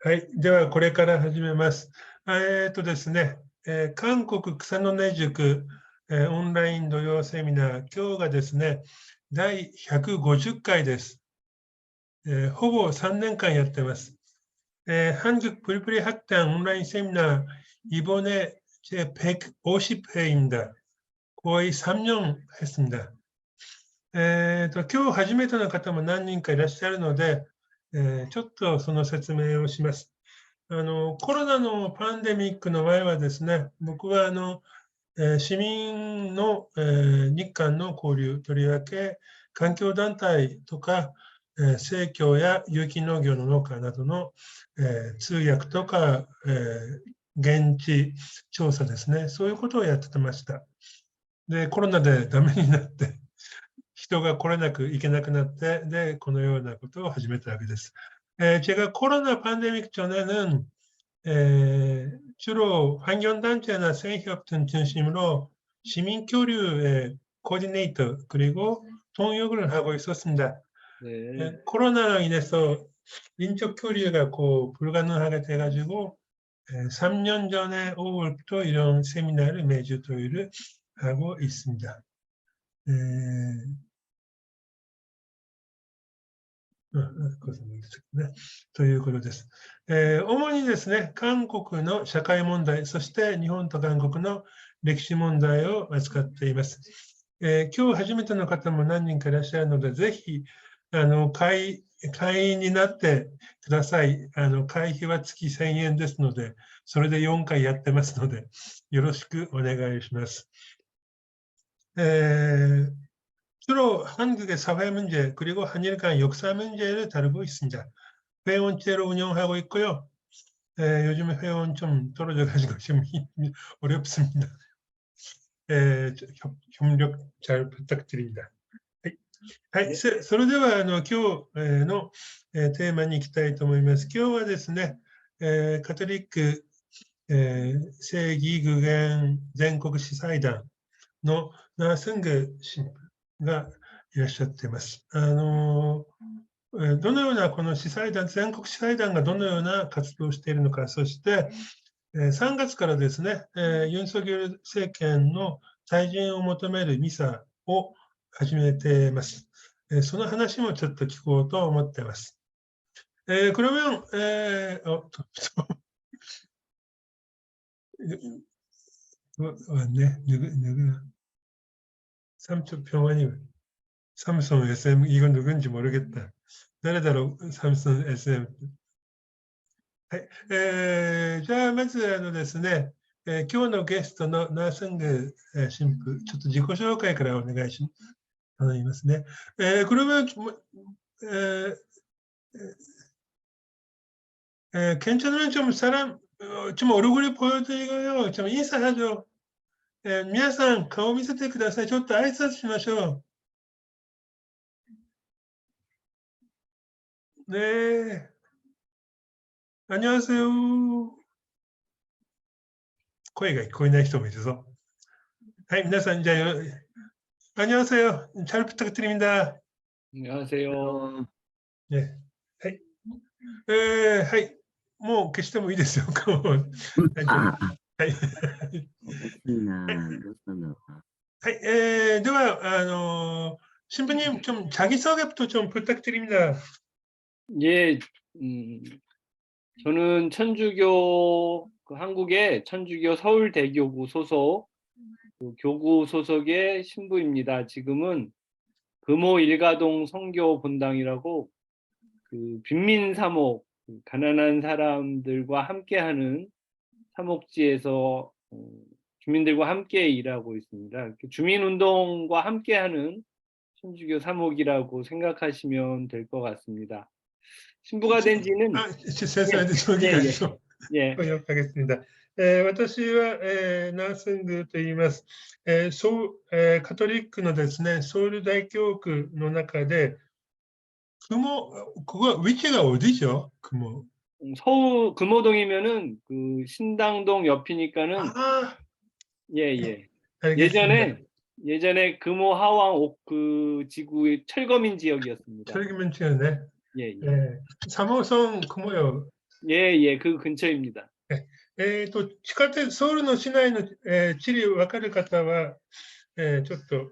はい。では、これから始めます。ですね、韓国草の根塾、オンライン土曜セミナー、今日がですね、第150回です。ほぼ3年間やってます。한국 불필요학당オンラインセミナー、이번에 제 150회입니다. 거의 3년 했습니다. 今日初めての方も何人かいらっしゃるので、ちょっとその説明をします。コロナのパンデミックの前はですね、僕は市民の、日韓の交流、とりわけ環境団体とか、生協や有機農業の農家などの、通訳とか、現地調査ですね、そういうことをやってました。で、コロナでダメになって、人が来れなくいけなくなって、で、このようなことを始めたわけです。제가 코로나 팬데믹 전에는 주로 환경단체나 생협 등 중심으로 시민 교류의 코디네이터 그리고 통역을 하고 있었습니다. 네. 코로나로 인해서 인적 교류가 불가능하게 돼가지고 3년 전에 5월부터 이런 세미나를 매주 토요일 하고 있습니다. ということです。主にですね、韓国の社会問題、そして日本と韓国の歴史問題を扱っています。今日初めての方も何人かいらっしゃるので、ぜひ会員になってください。会費は月1000円ですので、それで4回やってますので、よろしくお願いします。주로 한국의 사회 문제 그리고 한일 간 역사 문제를 다루고 있습니다. 회원제로 운영하고 있고요. 요즘에 회원 좀 떨어져가지고 좀 어렵습니다. 협력 잘 부탁드립니다. はい、それでは今日のテーマに行きたいと思います。今日はですね、カトリック正義具現全国司祭団のナースング神父がいらっしゃっています。どのようなこの司祭団、全国司祭団がどのような活動をしているのか、そして3月からですね、ユン・ソギョル政権の退陣を求めるミサを始めています。その話もちょっと聞こうと思っています。그러면 왔네. 누구야? 삼촌 평안이 삼성 SM 이건 누군지 모르겠다. 나라다로 삼성 SM. はい。じゃあまずですね、今日のゲストのナースング神父、ちょっと自己紹介からお願いしますね。그러면 괜찮으면 좀 얼굴이 보여드리고요. 좀 인사하죠. 皆さん、顔見せてください。ちょっと挨拶しましょう。ねえ。안녕하세요。声が聞こえない人もいるぞ。はい、皆さん、じゃあ、안녕하세요。잘 부탁드립니다。 안녕하세요. 네。はい。はい。もう消してもいいですよ。顔大丈夫。はい。はい。では、신부님 좀 자기소개부터 좀 부탁드립니다. 예, 저는 한국의 천주교 서울대교구 소속, 교구 소속의 신부입니다. 지금은 금호 일가동 선교 본당이라고 빈민 사목, 가난한 사람들과 함께하는 사목지에서 주민들과 함께 일하고 있습니다. 주민운동과 함께하는 천주교 사목이라고 생각하시면 될 것 같습니다. 신부가 된 지는 죄송한데 저기가 좀 예. 번역하겠습니다. 私は、ナースングと言います。カトリックのですね、ソウル大教区の中で、그거 위치가 어디죠? 금호. 서울 금호동이면은 신당동 옆이니까는 예. 예전에 금호 하왕 지구의 철거민 지역이었습니다. 철거민 지역네. 예. 3호선 금호요. 예, 예, 그 근처입니다. 地下鉄、ソウルの市内の、地理分かる方は、ちょっと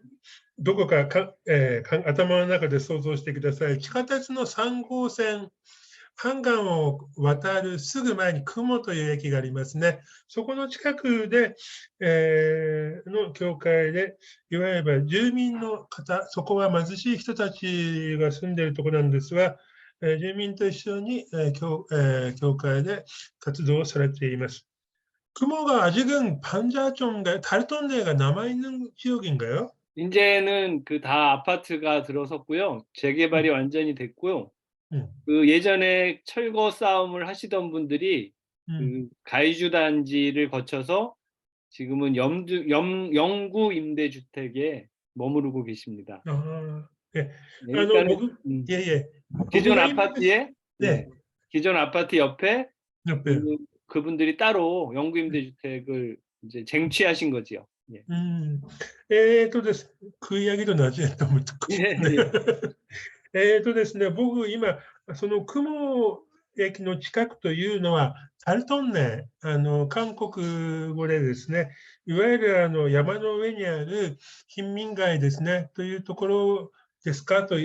どこか頭の中で想像してください。地下鉄の3号線、ハンガンを渡るすぐ前に雲という駅がありますね。そこの近くで、の教会で、いわゆる住民の方、そこは貧しい人たちが住んでいるところなんですが、住民と一緒に、教会で活動をされています。규모가 아직은 반자촌인가요? 달동네가 남아있는 지역인가요? 이제는 그 다 아파트가 들어섰고요. 재개발이 음, 완전히 됐고요. 음, 그 예전에 철거 싸움을 하시던 분들이 음. 그 가이주 단지를 거쳐서 지금은 영구 임대주택에 머무르고 계십니다. 아, 예. 그러니까는 예, 예. 기존 보그가 이마 아파트에 예, 네, 기존 아파트 옆에 옆에. 그분들이 따로 영구 임대주택을 이제 쟁취하신 거지요. 예. です。그 이야기도 나중에 너무 듣고 예, 싶네요. 예. ですね、僕今、その雲駅の近くというのは、タルトンネ、韓国語でですね、いわゆる山の上にある貧民街ですね、というところですかと、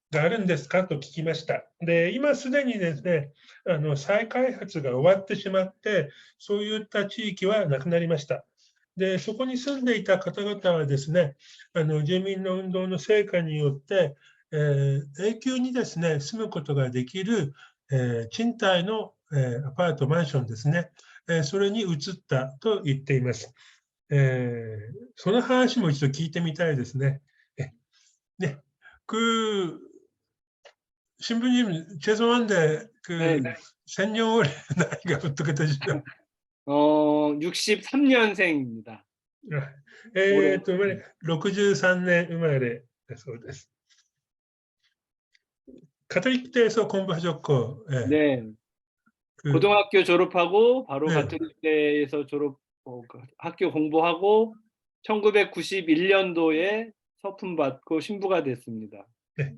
があるんですかと聞きました。で、今すでにですね、再開発が終わってしまって、そういった地域はなくなりました。で、そこに住んでいた方々はですね、住民の運動の成果によって、永久にですね、住むことができる、賃貸の、アパート、マンションですね、それに移ったと言っています。その話も一度聞いてみたいですね。네, 그 신부님 죄송한데 네, 그 네. 생년월일 나이가 어떻게 되시죠? 63년생입니다. 生 올해 まれ63年生まれだそうです。 가톨릭대에서 공부하셨고, 네. 그, 고등학교 졸업하고 바로 네, 가톨릭대에서 그 학교 공부하고 1991년도에 서품 받고 신부가 됐습니다. はい。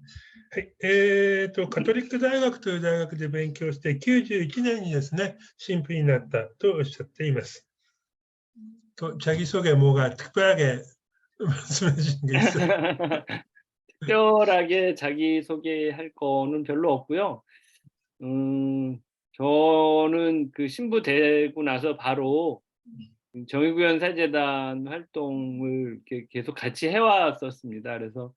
カトリック大学という大学で勉強して、91年にですね、神父になったとおっしゃっています。또 자기소개 뭐가 특별하게 말씀해 주신 게 있어요? 특별하게 자기 소개할 거는 별로 없고요. 저는 그 신부 되고 나서 바로 정의구현 사제단 활동을 이렇게 계속 같이 해왔었습니다. 그래서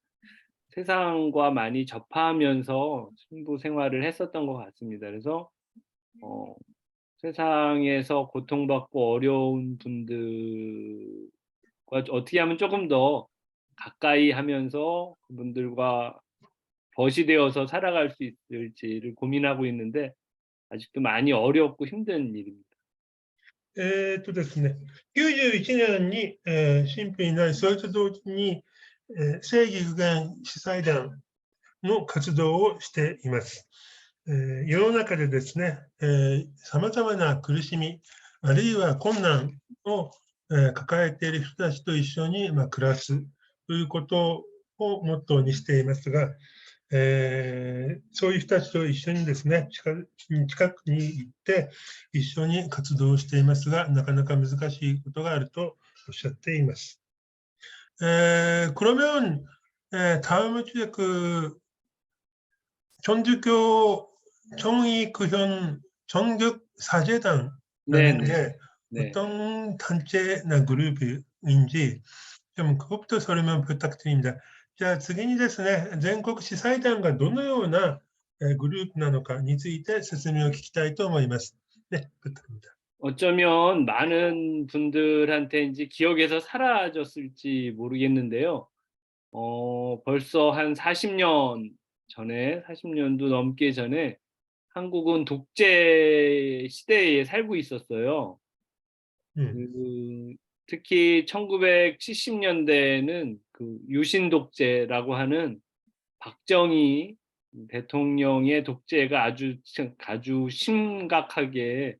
세상과 많이 접하면서 신부 생활을 했었던 것 같습니다. 그래서 세상에서 고통받고 어려운 분들과 어떻게 하면 조금 더 가까이 하면서 그분들과 벗이 되어서 살아갈 수 있을지를 고민하고 있는데 아직도 많이 어렵고 힘든 일입니다. ですね、91年に、神父になり、それと同時に、正義具現司祭団の活動をしています。世の中でですね、さまざまな苦しみ、あるいは困難を、抱えている人たちと一緒に、暮らすということをモットーにしていますが、そういう人たちと一緒にですね、近くに行って一緒に活動していますが、なかなか難しいことがあるとおっしゃっています。그러면 다음 주에 그 천주교 정의구현 전격 사제단라는 네, 네, 게 네. 어떤 단체나 그룹인지 좀 그것부터 설명 부탁드립니다. じゃあ次にですね、全国司祭団がどのようなグループなのかについて説明を聞きたいと思います。네、 부탁드립니다. 어쩌면 많은 분들한테 이제 기억에서 사라졌을지 모르겠는데요. 벌써 한 40년 전에, 40년도 넘게 전에 한국은 독재 시대에 살고 있었어요. 특히 1970년대에는 그 유신 독재라고 하는 박정희 대통령의 독재가 아주 심각하게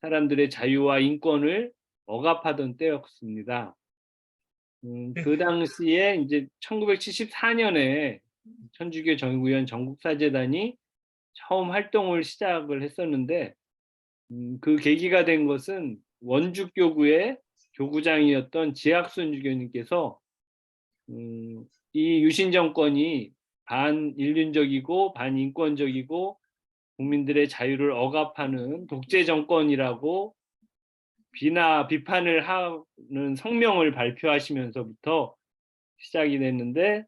사람들의 자유와 인권을 억압하던 때였습니다. 그 당시에 이제 1974년에 천주교 정의구현 전국사재단이 처음 활동을 시작을 했었는데 그 계기가 된 것은 원주교구의 교구장이었던 지학순 주교님께서 이 유신 정권이 반인륜적이고 반인권적이고 국민들의 자유를 억압하는 독재 정권이라고 비판을 하는 성명을 발표하시면서부터 시작이 됐는데,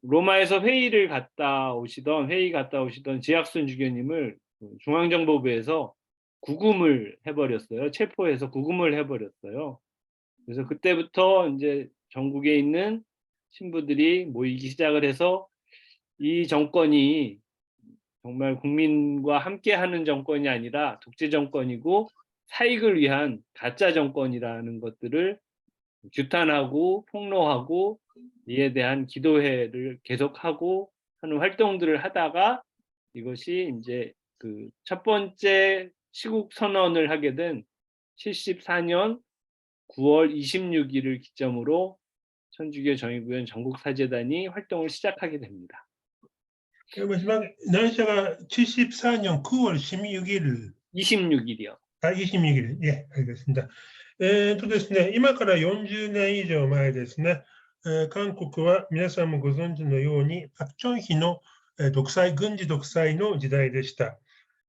로마에서 회의 갔다 오시던 지학순 주교님을 중앙정보부에서 구금을 해버렸어요. 체포해서 구금을 해버렸어요. 그래서 그때부터 이제 전국에 있는 신부들이 모이기 시작을 해서 이 정권이 정말 국민과 함께하는 정권이 아니라 독재 정권이고 사익을 위한 가짜 정권이라는 것들을 규탄하고 폭로하고 이에 대한 기도회를 계속하고 하는 활동들을 하다가, 이것이 이제 그 첫 번째 시국 선언을 하게 된 74년 9월 26일을 기점으로 천주교 정의구현 전국사재단이 활동을 시작하게 됩니다. 마지막 난샤가 74년 9월 16일 26일이요. 26일. 예, 알겠습니다. ですね、今から40年以上前ですね、韓国は皆さんもご存知のように、パク・チョンヒの軍事独裁の時代でした。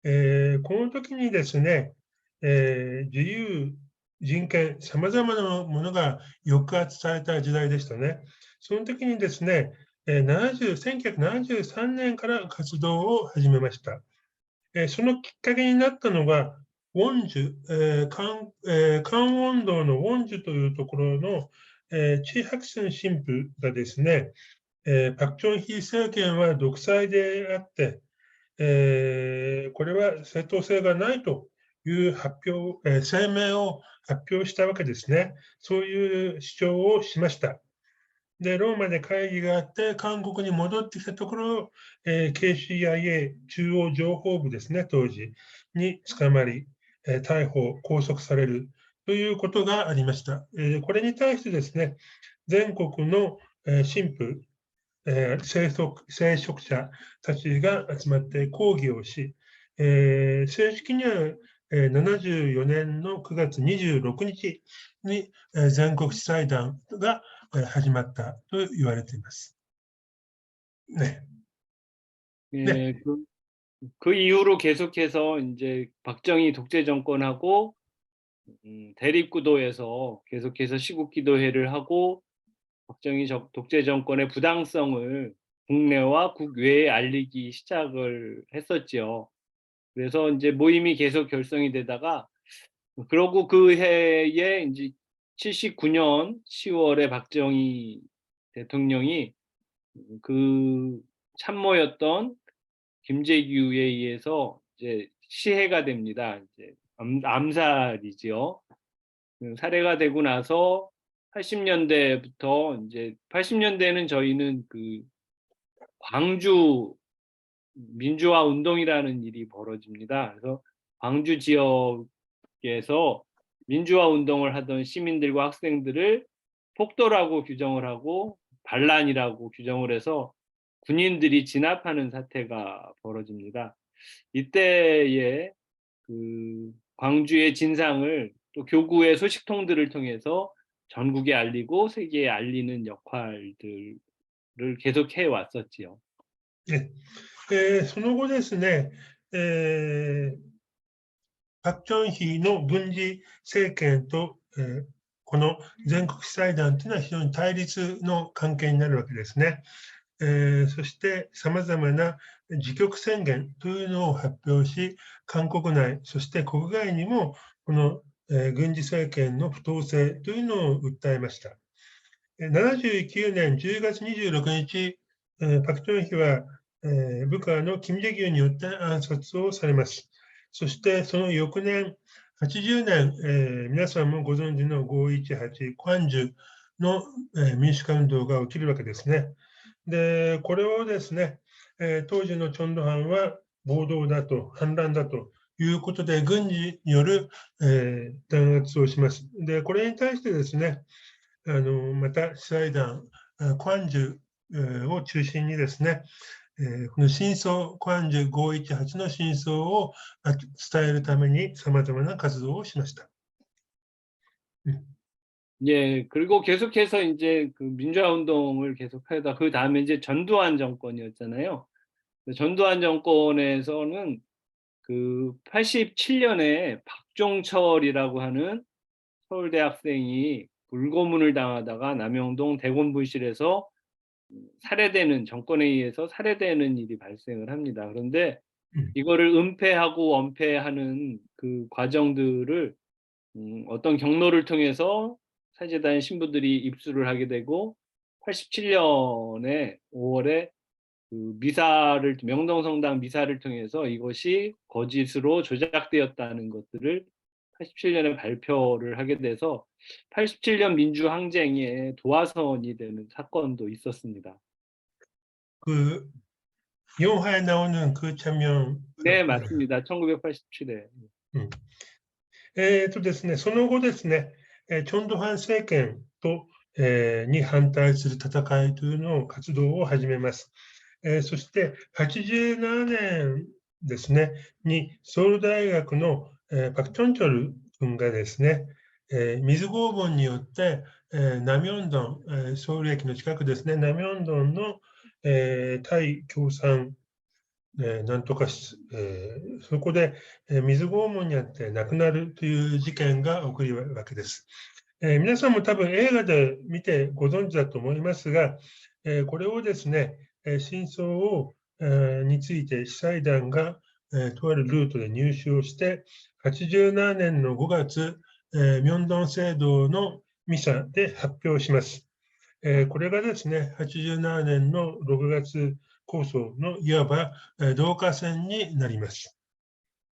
この時にですね、自由、人権、さまざまなものが抑圧された時代でしたね。その時にですね、1973年から活動を始めました。そのきっかけになったのが、ウォンジュ、カンウォン道のウォンジュというところの、チ・ハクスン神父がですね、パク・チョンヒ政権は独裁であって、これは正当性がないという声明を発表したわけですね。そういう主張をしました。で、ローマで会議があって、韓国に戻ってきたところ、KCIA 中央情報部ですね、当時に捕まり、逮捕、拘束されるということがありました。これに対してですね、全国の神父、聖職者たちが集まって抗議をし、正式には74年の9月26日に全国地裁団が始まったと言われています。네. 네. 그 이후로 계속해서 이제 박정희 독재 정권하고 대립구도에서 계속해서 시국기도회를 하고 박정희 독재 정권의 부당성을 국내와 국외에 알리기 시작을 했었지요. 그래서 이제 모임이 계속 결성이 되다가, 그러고 그 해에 이제 79년 10월에 박정희 대통령이 그 참모였던 김재규에 의해서 이제 시해가 됩니다. 이제 암살이지요. 살해가 되고 나서 80년대부터 이제 80년대에는 저희는 그 광주 민주화 운동이라는 일이 벌어집니다. 그래서 광주 지역에서 민주화 운동을 하던 시민들과 학생들을 폭도라고 규정을 하고 반란이라고 규정을 해서 군인들이 진압하는 사태가 벌어집니다. 이때에 그 광주의 진상을 또 교구의 소식통들을 통해서 전국에 알리고 세계에 알리는 역할들을 계속해 왔었지요. その後ですね、パク・チョンヒの軍事政権と、この全国地裁団というのは非常に対立の関係になるわけですね。そしてさまざまな自局宣言というのを発表し、韓国内、そして国外にもこの、軍事政権の不当性というのを訴えました。79年10月26日、パク・チョンヒは、部下のキム・ジェギュンによって暗殺をされます。そしてその翌年、80年、皆さんもご存知の518クァンジュの、民主化運動が起きるわけですね。で、これをですね、当時のチョンドハンは暴動だと、反乱だということで、軍事による、弾圧をします。で、これに対してですね、また地裁団、クァンジュを中心にですね、この真相、漢字518の真相を伝えるために様々な活動をしました。 예, 그리고 계속해서 이제 그 민주화 운동을 계속하다 그 다음에 이제 전두환 정권이었잖아요. 전두환 정권에서는 그 87년에 박종철이라고 하는 서울대 학생이 불고문을 당하다가 남영동 대검분실에서 살해되는, 정권에 의해서 살해되는 일이 발생을 합니다. 그런데 이거를 은폐하고 원폐하는 그 과정들을 어떤 경로를 통해서 사제단 신부들이 입수를 하게 되고 87년에 5월에 그 미사를, 명동성당 미사를 통해서 이것이 거짓으로 조작되었다는 것들을 87년에 발표를 하게 돼서 87년 민주항쟁의 도화선이 되는 사건도 있었습니다. 그 영화에 나오는 그 장면. 네, 맞습니다. 1987에. ですね、その後ですね、チョンドファン政権と、に反対する戦いというのを活動を始めます。そして87年ですね、にソウル大学の、パク・チョンチョル君がですね、水拷問によって、ナミョンドン、ソウル駅の近くですね、ナミョンドンの、対共産なんとかそこで水拷問にあって亡くなるという事件が起こるわけです。皆さんも多分映画で見てご存知だと思いますが、これをですね、真相をについて司祭団がとあるルートで入手をして、87年の5月、明洞聖堂のミサで発表します。これがですね、87年の6月構想のいわば導火線になります。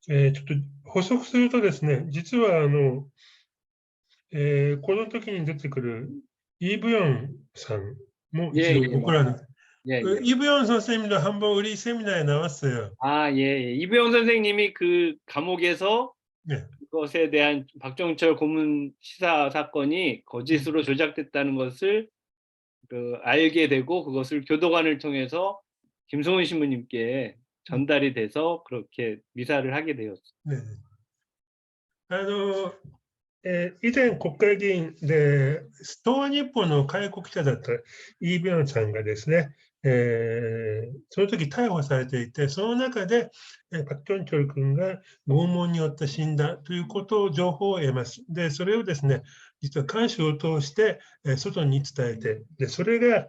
ちょっと補足するとですね、実はこの時に出てくるイ・ブヨンさんも一度僕らの이 부영 선생님도 한번 우리 세미나에 나왔어요. 아, 예. 이부영 선생님이 그 감옥에서 네. 그것에 대한 박종철 고문 시사 사건이 거짓으로 조작됐다는 것을 그 알게 되고 그것을 교도관을 통해서 김성훈 신부님께 전달이 돼서 그렇게 미사를 하게 되었어요. 네. 以前国会議員で東亜日報の開国記者だったイ・ビョンさんがですね、その時逮捕されていて、その中でパク・チョンチョル君が拷問によって死んだということを情報を得ます。で、それをですね、実は監視を通して外に伝えて、でそれが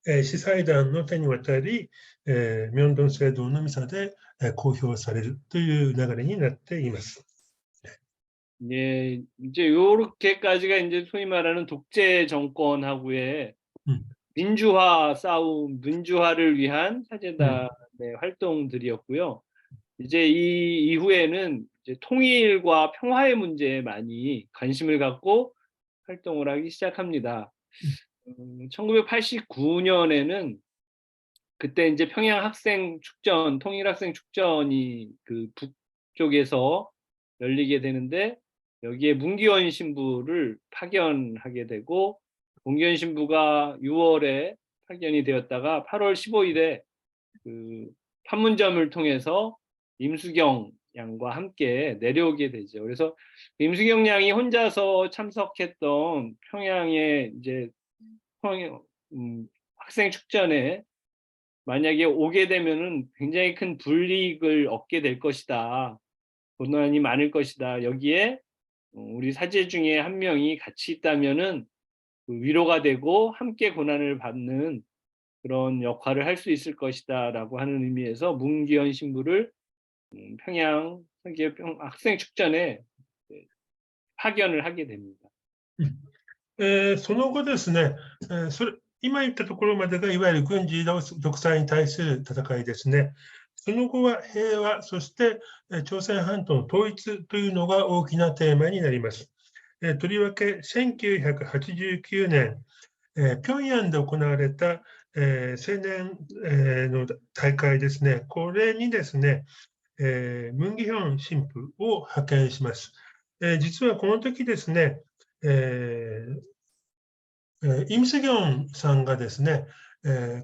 司祭団の手に渡り、明洞聖堂のミサで公表されるという流れになっています。 예, 이제 요렇게까지가 이제 소위 말하는 독재 정권하고의 민주화 싸움, 민주화를 위한 사제단의 활동들이었고요. 이제 이 이후에는 이제 통일과 평화의 문제에 많이 관심을 갖고 활동을 하기 시작합니다. 1989년에는 그때 이제 평양 학생 축전, 통일 학생 축전이 그 북쪽에서 열리게 되는데 여기에 문기원 신부를 파견하게 되고 문기원 신부가 6월에 파견이 되었다가 8월 15일에 그 판문점을 통해서 임수경 양과 함께 내려오게 되죠. 그래서 임수경 양이 혼자서 참석했던 평양의 이제 학생 축전에 만약에 오게 되면은 굉장히 큰 불이익을 얻게 될 것이다. 고난이 많을 것이다. 여기에 우리 사제 중에 한 명이 같이 있다면은 위로가 되고 함께 고난을 받는 그런 역할을 할 수 있을 것이다라고 하는 의미에서 문기현 신부를 평양 학생 축전에 파견을 하게 됩니다. その後ですね、今言ったところまでがいわゆる軍事独裁に対する戦いですね。その後は平和、そして朝鮮半島の統一というのが大きなテーマになります。とりわけ1989年、平壌で行われた青年の大会ですね、これにですね、ムン・ギヒョン神父を派遣します。実はこの時ですね、イム・スギョンさんがですね、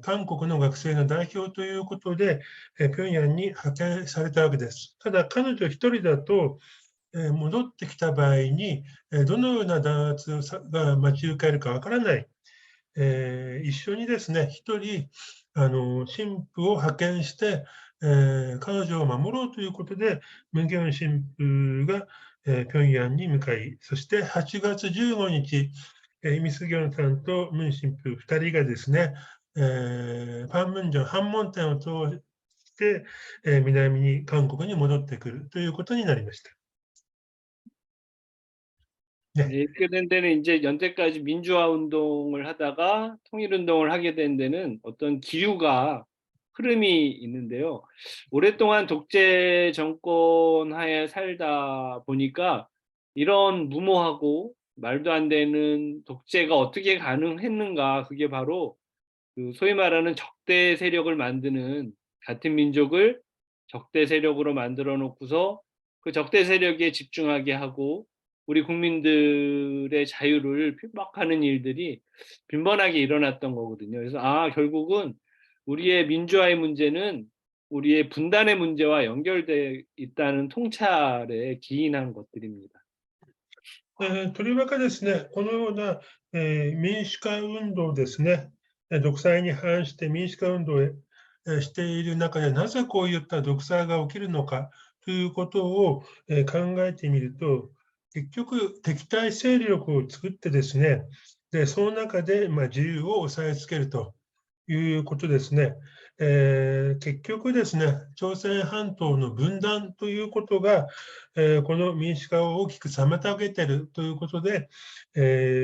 韓国の学生の代表ということで、平壌に派遣されたわけです。ただ、彼女一人だと、戻ってきた場合に、どのような弾圧が待ち受けるかわからない。一緒にですね、一人、神父を派遣して、彼女を守ろうということで、ムン・ゲヨン神父が、平壌に向かい、そして8月15日、イ・ミス・ギョンさんとムン神父2人がですね、パンムンジョン、反問店を通して、南に韓国に戻ってくるということになりました。 네. 네, 이렇게 된 데는 이제 연태까지 민주화 운동을 하다가 통일 운동을 하게 된 데는 어떤 기류가 흐름이 있는데요. 오랫동안 독재 정권 하에 살다 보니까 이런 무모하고 말도 안 되는 독재가 어떻게 가능했는가, 그게 바로 그 소위 말하는 적대 세력을 만드는, 같은 민족을 적대 세력으로 만들어 놓고서 그 적대 세력에 집중하게 하고 우리 국민들의 자유를 핍박하는 일들이 빈번하게 일어났던 거거든요. 그래서 결국은 우리의 민주화의 문제는 우리의 분단의 문제와 연결돼 있다는 통찰에 기인한 것들입니다. とりわけですね、このような、民主化運動ですね、独裁に反して民主化運動を、している中で、なぜこういった独裁が起きるのかということを、考えてみると、結局、敵対勢力を作ってですね、でその中で、自由を抑えつけるということですね。結局ですね、朝鮮半島の分断ということが、この民主化を大きく妨げているということで、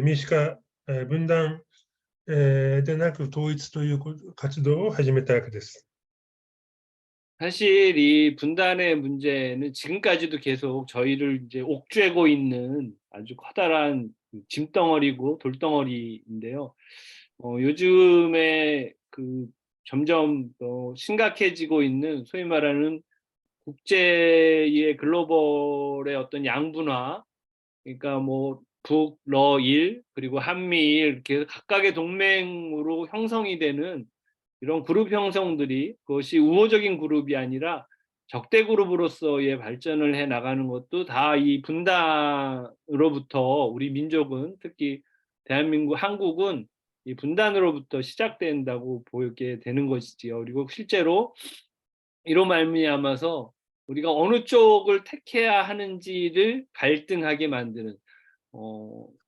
民主化、分断、でなく統一という活動を始めたわけです。 사실 이 분단의 문제는 지금까지도 계속 저희를 이제 옥죄고 있는 아주 커다란 짐덩어리고 돌덩어리인데요. 요즘에 그 점점 더 심각해지고 있는 소위 말하는 국제의 글로벌의 어떤 양분화, 그러니까 뭐 북러일 그리고 한미일 이렇게 각각의 동맹으로 형성이 되는 이런 그룹 형성들이, 그것이 우호적인 그룹이 아니라 적대 그룹으로서의 발전을 해 나가는 것도 다 이 분단으로부터, 우리 민족은 특히 대한민국, 한국은 이 분단으로부터 시작된다고 보게 되는 것이지요. 그리고 실제로 이로 말미암아서 우리가 어느 쪽을 택해야 하는지를 갈등하게 만드는,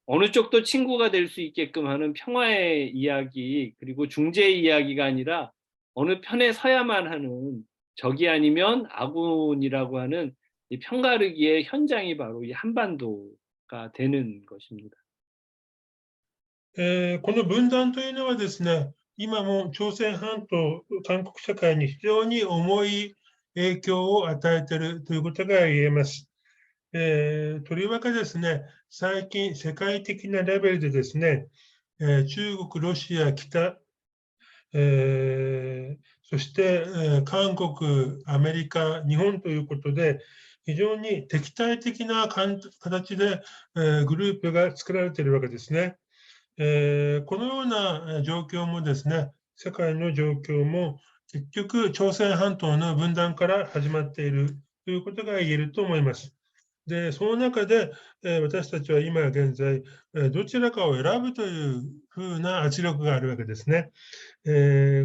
어느 쪽도 친구가 될 수 있게끔 하는 평화의 이야기, 그리고 중재의 이야기가 아니라 어느 편에 서야만 하는, 적이 아니면 아군이라고 하는 이 편가르기의 현장이 바로 이 한반도가 되는 것입니다. この分断というのはですね、今も朝鮮半島、韓国社会に非常に重い影響を与えているということが言えます。とりわけですね、最近、世界的なレベルでですね、中国、ロシア、北、そして、韓国、アメリカ、日本ということで、非常に敵対的な形で、グループが作られているわけですね。このような状況もですね、世界の状況も結局、朝鮮半島の分断から始まっているということが言えると思います。で、その中で、私たちは今現在、どちらかを選ぶというふうな圧力があるわけですね。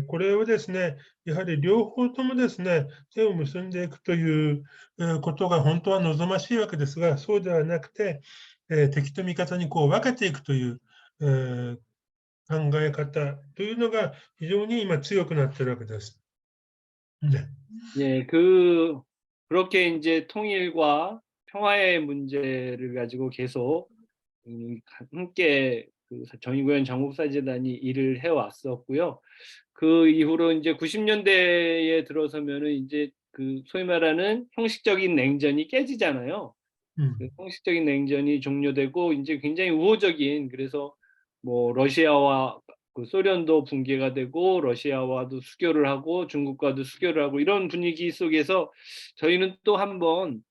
これをですね、やはり両方ともですね、手を結んでいくということが本当は望ましいわけですが、そうではなくて、敵と味方にこう分けていくという、考え方というのが非常に今強くなっているわけです。네. 예, 그렇게 이제 통일과 평화의 문제를 가지고 계속 함께 그 정의구현 정국사재단이 일을 해왔었고요. 그 이후로 이제 90년대에 들어서면은 이제 그 소위 말하는 형식적인 냉전이 깨지잖아요. 그 형식적인 냉전이 종료되고 이제 굉장히 우호적인, 그래서 뭐 러시아와 그 소련도 붕괴가 되고 러시아와도 수교를 하고 중국과도 수교를 하고 이런 분위기 속에서 저희는 또 한번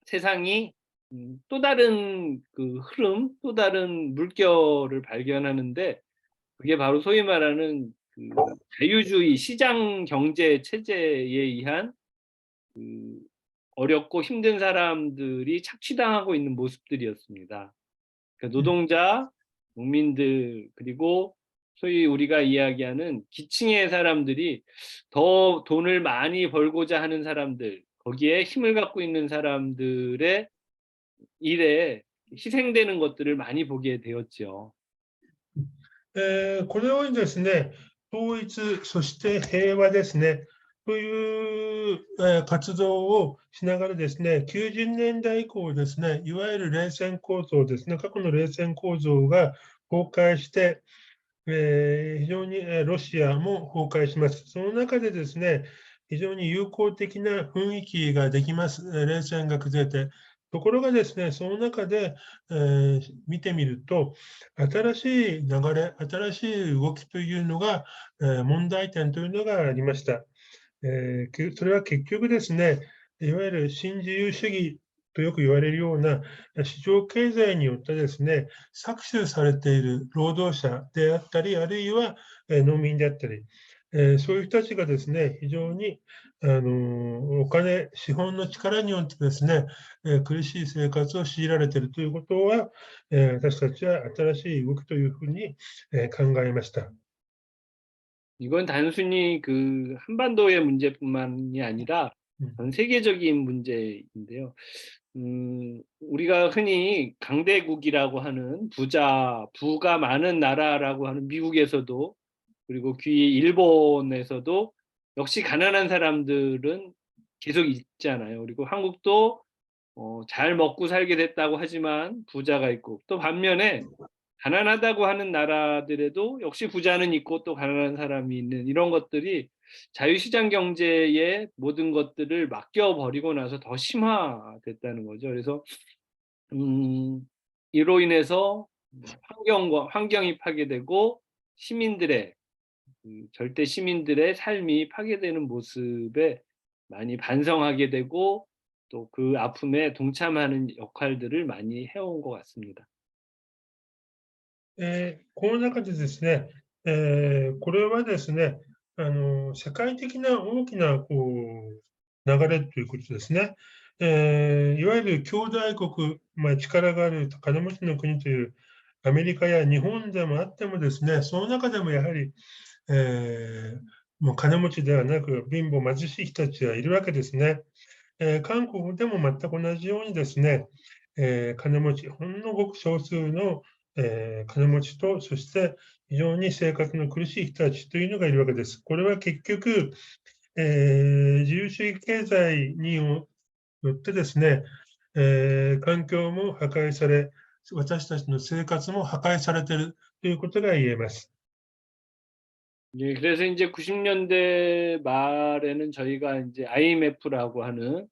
세상이 또 다른 그 흐름, 또 다른 물결을 발견하는데, 그게 바로 소위 말하는 그 자유주의 시장 경제 체제에 의한 그 어렵고 힘든 사람들이 착취당하고 있는 모습들이었습니다. 그러니까 노동자, 농민들, 그리고 소위 우리가 이야기하는 기층의 사람들이 더 돈을 많이 벌고자 하는 사람들, 거기에 힘을 갖고 있는 사람들의 일에 희생되는 것들을 많이 보게 되었죠. このようにですね、統一、そして平和ですね、という、活動をしながらですね、90年代以降ですね、いわゆる冷戦構造ですね、過去の冷戦構造が崩壊して、非常に、ロシアも崩壊します。その中でですね、非常に友好的な雰囲気ができます。冷戦が崩れて。ところがですね、その中で、見てみると、新しい流れ、新しい動きというのが、問題点というのがありました。それは結局ですね、いわゆる新自由主義とよく言われるような市場経済によってですね、搾取されている労働者であったり、あるいは農民であったり、そういう人たちがですね、非常にお金、資本の力によってですね、苦しい生活を強いられているということは、私たちは新しい動きというふうに考えました。 이건 단순히 그 한반도의 문제뿐만이 아니라 전 세계적인 문제인데요. 우리가 흔히 강대국이라고 하는 부가 많은 나라라고 하는 미국에서도, 그리고 일본에서도 역시 가난한 사람들은 계속 있잖아요. 그리고 한국도 잘 먹고 살게 됐다고 하지만 부자가 있고, 또 반면에 가난하다고 하는 나라들에도 역시 부자는 있고 또 가난한 사람이 있는, 이런 것들이 자유시장 경제의 모든 것들을 맡겨버리고 나서 더 심화됐다는 거죠. 그래서 이로 인해서 환경이 파괴되고 시민들의 절대 시민들의 삶이 파괴되는 모습에 많이 반성하게 되고, 또 그 아픔에 동참하는 역할들을 많이 해온 것 같습니다. この中でですね、これはですね、世界的な大きな流れということですね。いわゆる兄弟国、力がある金持ちの国というアメリカや日本でもあってもですね、その中でもやはり、もう金持ちではなく貧乏貧しい人たちがいるわけですね。韓国でも全く同じようにですね、金持ち、ほんのごく少数の金持ちと、そして非常に生活の苦しい人たちというのがいるわけです。これは結局、自由主義経済によってですね、環境も破壊され、私たちの生活も破壊されているということが言えます。 예, 그래서 이제 90년대 말에는 저희가 이제 IMF라고 하는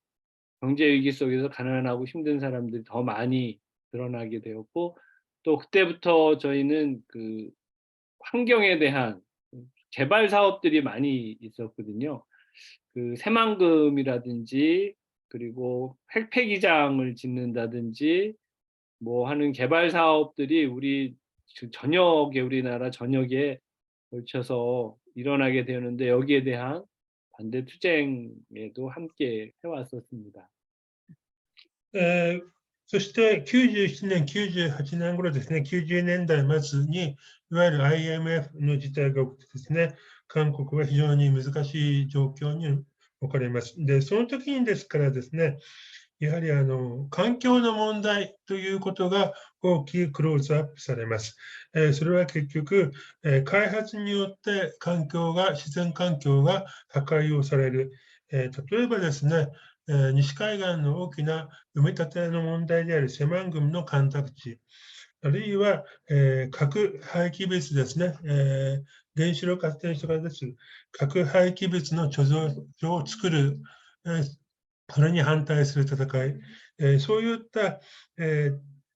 경제 위기 속에서 가난하고 힘든 사람들이 더 많이 드러나게 되었고, 또 그때부터 저희는 그 환경에 대한 개발 사업들이 많이 있었거든요. 그 새만금이라든지, 그리고 폐기장을 짓는다든지 뭐 하는 개발 사업들이 우리나라 전역에 걸쳐서 일어나게 되었는데, 여기에 대한 반대 투쟁에도 함께 해왔었습니다. そして97年、98年頃ですね、90年代末に、いわゆる IMF の事態が起きてですね、韓国は非常に難しい状況に置かれます。で、その時にですからですね、やはり環境の問題ということが大きくクローズアップされます。それは結局、開発によって自然環境が破壊をされる。例えばですね、西海岸の大きな埋め立ての問題であるセマン群の干拓地、あるいは、核廃棄物ですね、原子力発電所から出す核廃棄物の貯蔵所を作る、それに反対する戦い、そういった、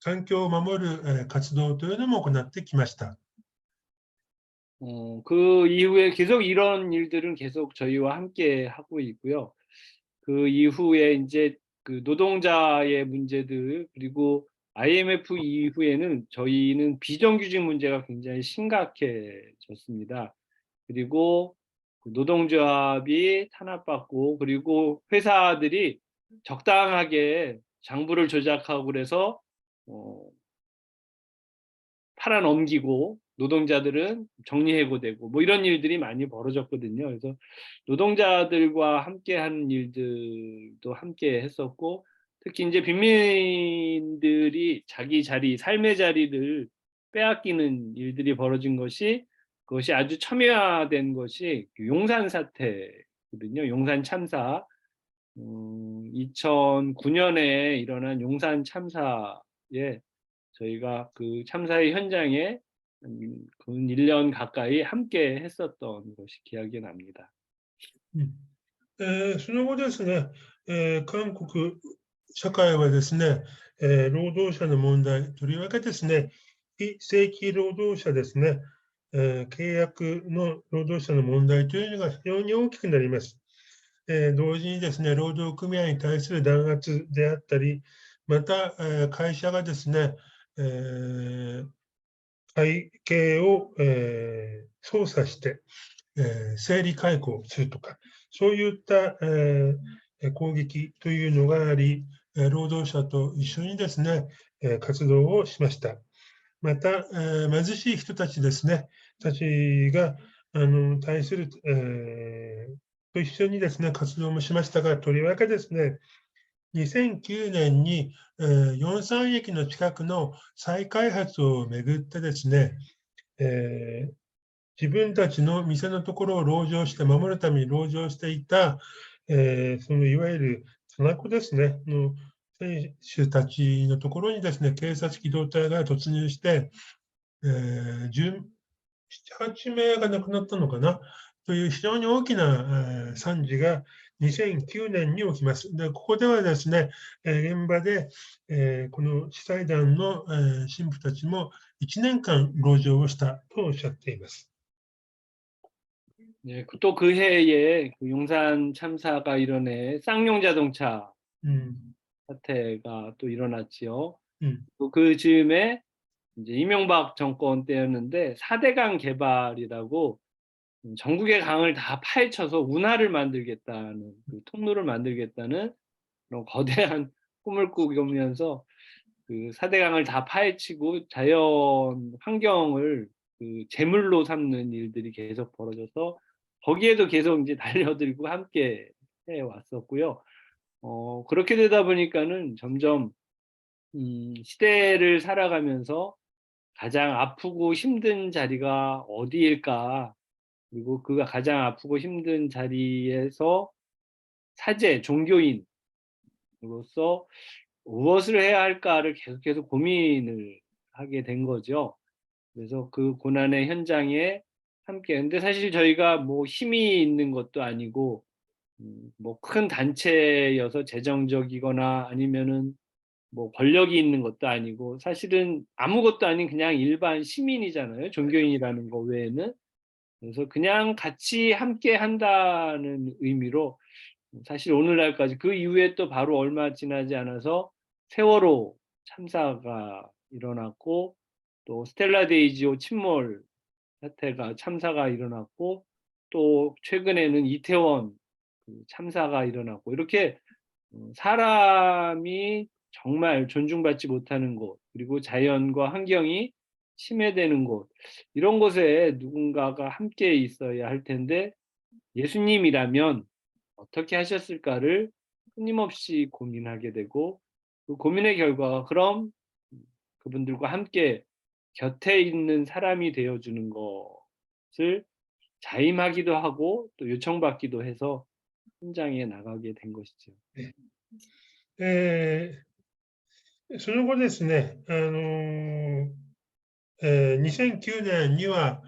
環境を守る、活動というのも行ってきました。 그 이후에 계속 이런 일들은 계속 저희와 함께 하고 있고요. 그 이후에 이제 그 노동자의 문제들, 그리고 IMF 이후에는 저희는 비정규직 문제가 굉장히 심각해졌습니다. 그리고 그 노동조합이 탄압받고 그리고 회사들이 적당하게 장부를 조작하고 그래서 팔아넘기고 노동자들은 정리해고되고 뭐 이런 일들이 많이 벌어졌거든요. 그래서 노동자들과 함께하는 일들도 함께 했었고 특히 이제 빈민들이 자기 자리, 삶의 자리를 빼앗기는 일들이 벌어진 것이 그것이 아주 첨예화된 것이 용산 사태거든요. 용산 참사. 2009년에 일어난 용산 참사에 저희가 그 참사의 현장에 근 1년 가까이 함께 했었던 것이 기억이 납니다. その後ですね、韓国社会はですね、労働者の問題、とりわけですね、非正規労働者ですね、契約の労働者の問題というのが非常に大きくなります。同時にですね、労働組合に対する弾圧であったり、また、会社がですね、会計を、操作して、整理解雇するとか、そういった、攻撃というのがあり、労働者と一緒にですね、活動をしました。また、貧しい人たちですね、たちが、対する、と一緒にですね、活動もしましたが、とりわけですね、2009年に、ヨンサン駅の近くの再開発をめぐってですね、自分たちの店のところを籠城して守るために籠城していた、そのいわゆるタナコですね、の選手たちのところにですね、警察機動隊が突入して、7、8名が亡くなったのかなという非常に大きな惨事が2009年に起きます。で、ここではですね、現場で、この司祭団の神父たちも1年間籠城をしたとおっしゃっています。 네, 또 그 해에 그 용산 참사가 일어내 쌍용 자동차 사태가 또 일어났지요. 또 그 즈음에 이제 이명박 정권 때였는데 4대강 개발이라고 전국의 강을 다 파헤쳐서 운하를 만들겠다는 그 통로를 만들겠다는 그런 거대한 꿈을 꾸면서 그 4대강을 다 파헤치고 자연 환경을 그 제물로 삼는 일들이 계속 벌어져서 거기에도 계속 이제 달려들고 함께 해 왔었고요. 그렇게 되다 보니까는 점점 시대를 살아가면서 가장 아프고 힘든 자리가 어디일까? 그리고 그가 가장 아프고 힘든 자리에서 사제, 종교인으로서 무엇을 해야 할까를 계속해서 고민을 하게 된 거죠. 그래서 그 고난의 현장에 함께. 근데 사실 저희가 뭐 힘이 있는 것도 아니고, 뭐 큰 단체여서 재정적이거나 아니면은 뭐 권력이 있는 것도 아니고, 사실은 아무것도 아닌 그냥 일반 시민이잖아요. 종교인이라는 거 외에는. 그래서 그냥 같이 함께 한다는 의미로 사실 오늘날까지 그 이후에 또 바로 얼마 지나지 않아서 세월호 참사가 일어났고 또 스텔라 데이지오 침몰 사태가 참사가 일어났고 또 최근에는 이태원 그 참사가 일어났고 이렇게 사람이 정말 존중받지 못하는 곳 그리고 자연과 환경이 침해되는 곳 이런 곳에 누군가가 함께 있어야 할 텐데 예수님이라면 어떻게 하셨을까를 끊임없이 고민하게 되고 그 고민의 결과가 그럼 그분들과 함께 곁에 있는 사람이 되어주는 것을 자임하기도 하고 또 요청받기도 해서 현장에 나가게 된 것이죠. その後ですね、2009年には、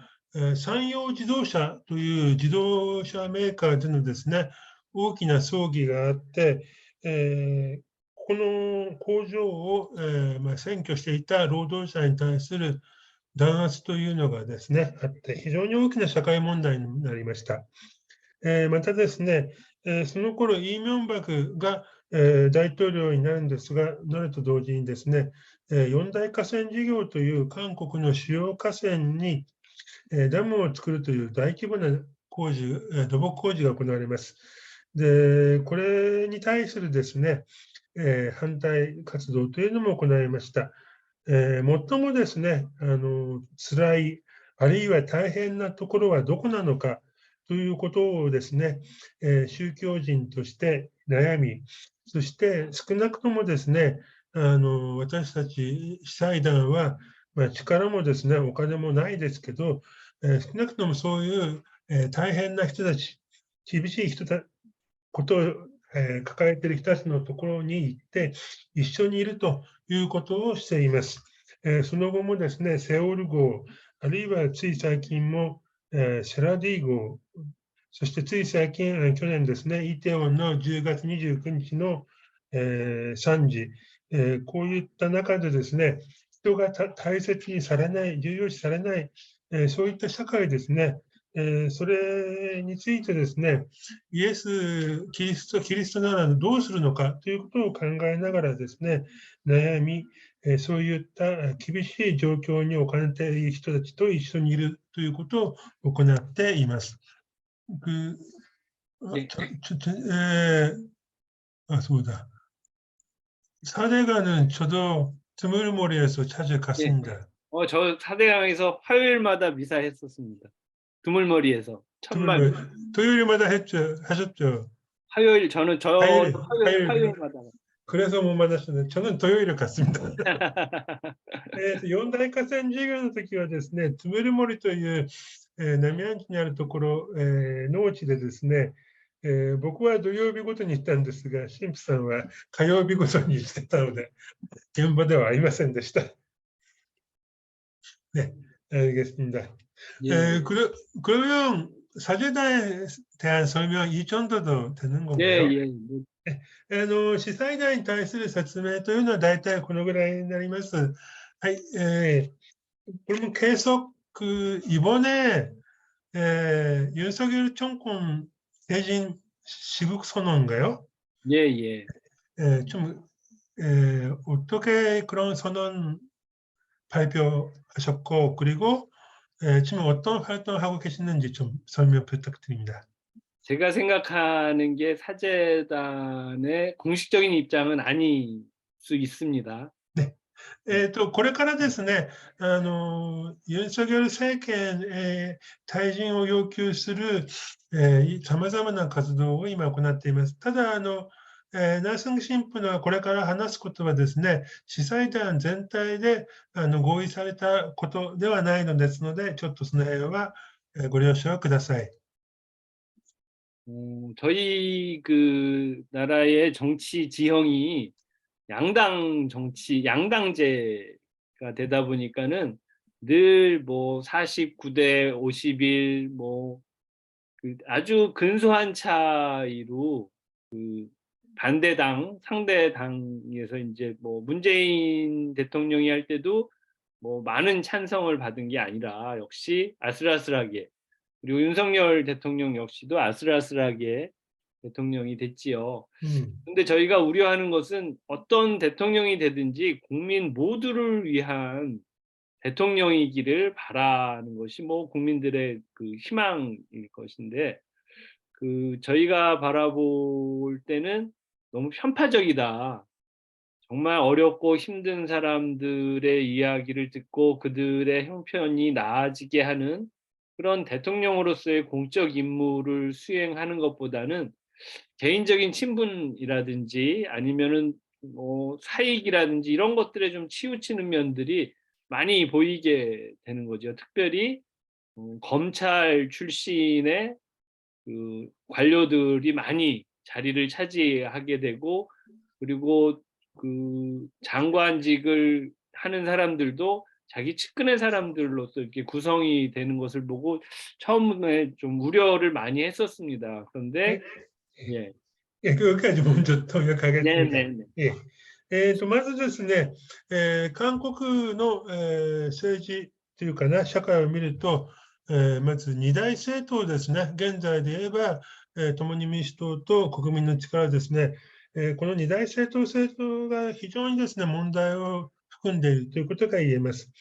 山陽自動車という自動車メーカーでのですね、大きな葬儀があって、この工場を、占拠していた労働者に対する弾圧というのがですね、あって、非常に大きな社会問題になりました。またですね、その頃イ・ミョンバクが、大統領になるんですが、なると同時にですね、四大河川事業という韓国の主要河川にダムを作るという大規模な工事、土木工事が行われます。で、これに対するですね、反対活動というのも行いました。最もですね、辛い、あるいは大変なところはどこなのかということをですね、宗教人として悩み、そして少なくともですね、私たち司祭団は、力もですね、お金もないですけど、少なくともそういう、大変な人たち、厳しいことを、抱えている人たちのところに行って、一緒にいるということをしています。その後もですね、セオル号、あるいはつい最近も、セラディ号、そしてつい最近、去年ですね、イテウォンの10月29日の、惨事、こういった中でですね、人が大切にされない、重要視されない、そういった社会ですね、それについてですね、キリストならどうするのかということを考えながらですね、悩み、そういった厳しい状況に置かれている人たちと一緒にいるということを行っています。그 네.そうだ. 사대가는 저도 드물머리에서 자주 예. 갔습니다. 저 사대강에서 화요일마다 미사했었습니다. 두물머리에서 천막 드물머리. 토요일마다 하셨죠? 화요일 저는 화요일, 화요일. 화요일마다 그래서 못 만났었는데 저는 토요일에 갔습니다. 四大河川事業の時はですね、トゥムルモリという、浪江町にあるところ、農地でですね、僕は土曜日ごとに行ったんですが、神父さんは火曜日ごとにしてたので、現場ではありませんでした。네, 알겠습니다. 예. 그러면 사제단에 대한 설명 이 정도도 되는 건가요? 예, 예. 司祭団に対する説明というのは大体このぐらいになります。はい、그러면 계속 이번에 윤석열 정권 대진 시국 선언인가요? 예, 예. 좀 어떻게 그런 선언 발표하셨고 그리고 지금 어떤 활동을 하고 계시는지 좀 설명 부탁드립니다. 제가 생각하는 게 사제단의 공식적인 입장은 아닐 수 있습니다. これからですね、ユン・ソギョル政権退陣を要求するさまざまな活動を今行っています。ただ、ナースン神父のこれから話すことはですね、司祭団全体で合意されたことではないのですので、ちょっとその辺はご了承ください。 저희 그 나라의 정치 지형이 양당 정치, 양당제가 되다 보니까는 늘 뭐 49대 51 뭐 그 아주 근소한 차이로 그 반대당, 상대당에서 이제 뭐 문재인 대통령이 할 때도 뭐 많은 찬성을 받은 게 아니라 역시 아슬아슬하게 그리고 윤석열 대통령 역시도 아슬아슬하게 대통령이 됐지요. 근데 저희가 우려하는 것은 어떤 대통령이 되든지 국민 모두를 위한 대통령이기를 바라는 것이 뭐 국민들의 그 희망일 것인데 그 저희가 바라볼 때는 너무 편파적이다. 정말 어렵고 힘든 사람들의 이야기를 듣고 그들의 형편이 나아지게 하는 그런 대통령으로서의 공적 임무를 수행하는 것보다는 개인적인 친분이라든지 아니면은 뭐 사익이라든지 이런 것들에 좀 치우치는 면들이 많이 보이게 되는 거죠. 특별히 검찰 출신의 그 관료들이 많이 자리를 차지하게 되고 그리고 그 장관직을 하는 사람들도 자기 측근의 사람들로서 이렇게 구성이 되는 것을 보고 처음에 좀 우려를 많이 했었습니다. 그런데 예. 今回もちょっと問いをかけてみたい。 네네네. まずですね、韓国の、政治というかな、社会を見ると、まず二大政党ですね、現在で言えば、共に民主党と国民の力ですね、この二大政党が非常にですね、問題を含んでいるということが言えます。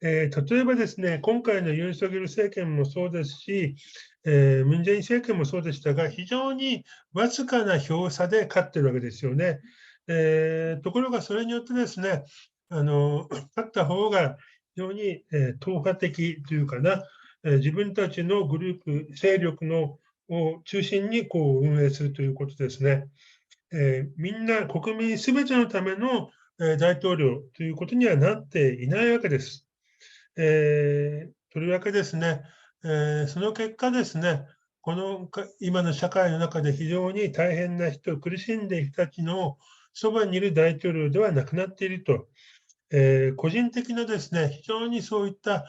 例えばですね、今回のユン・ソギョル政権もそうですし、ムン・ジェイン政権もそうでしたが、非常にわずかな票差で勝ってるわけですよね。ところがそれによってですね、勝った方が非常に、党派的というかな、自分たちのグループ、勢力のを中心にこう運営するということですね。みんな国民すべてのための、大統領ということにはなっていないわけです。とりわけですね、その結果ですね、この今の社会の中で非常に大変な人、苦しんでいる人たちのそばにいる大統領ではなくなっていると、個人的なですね、非常にそういった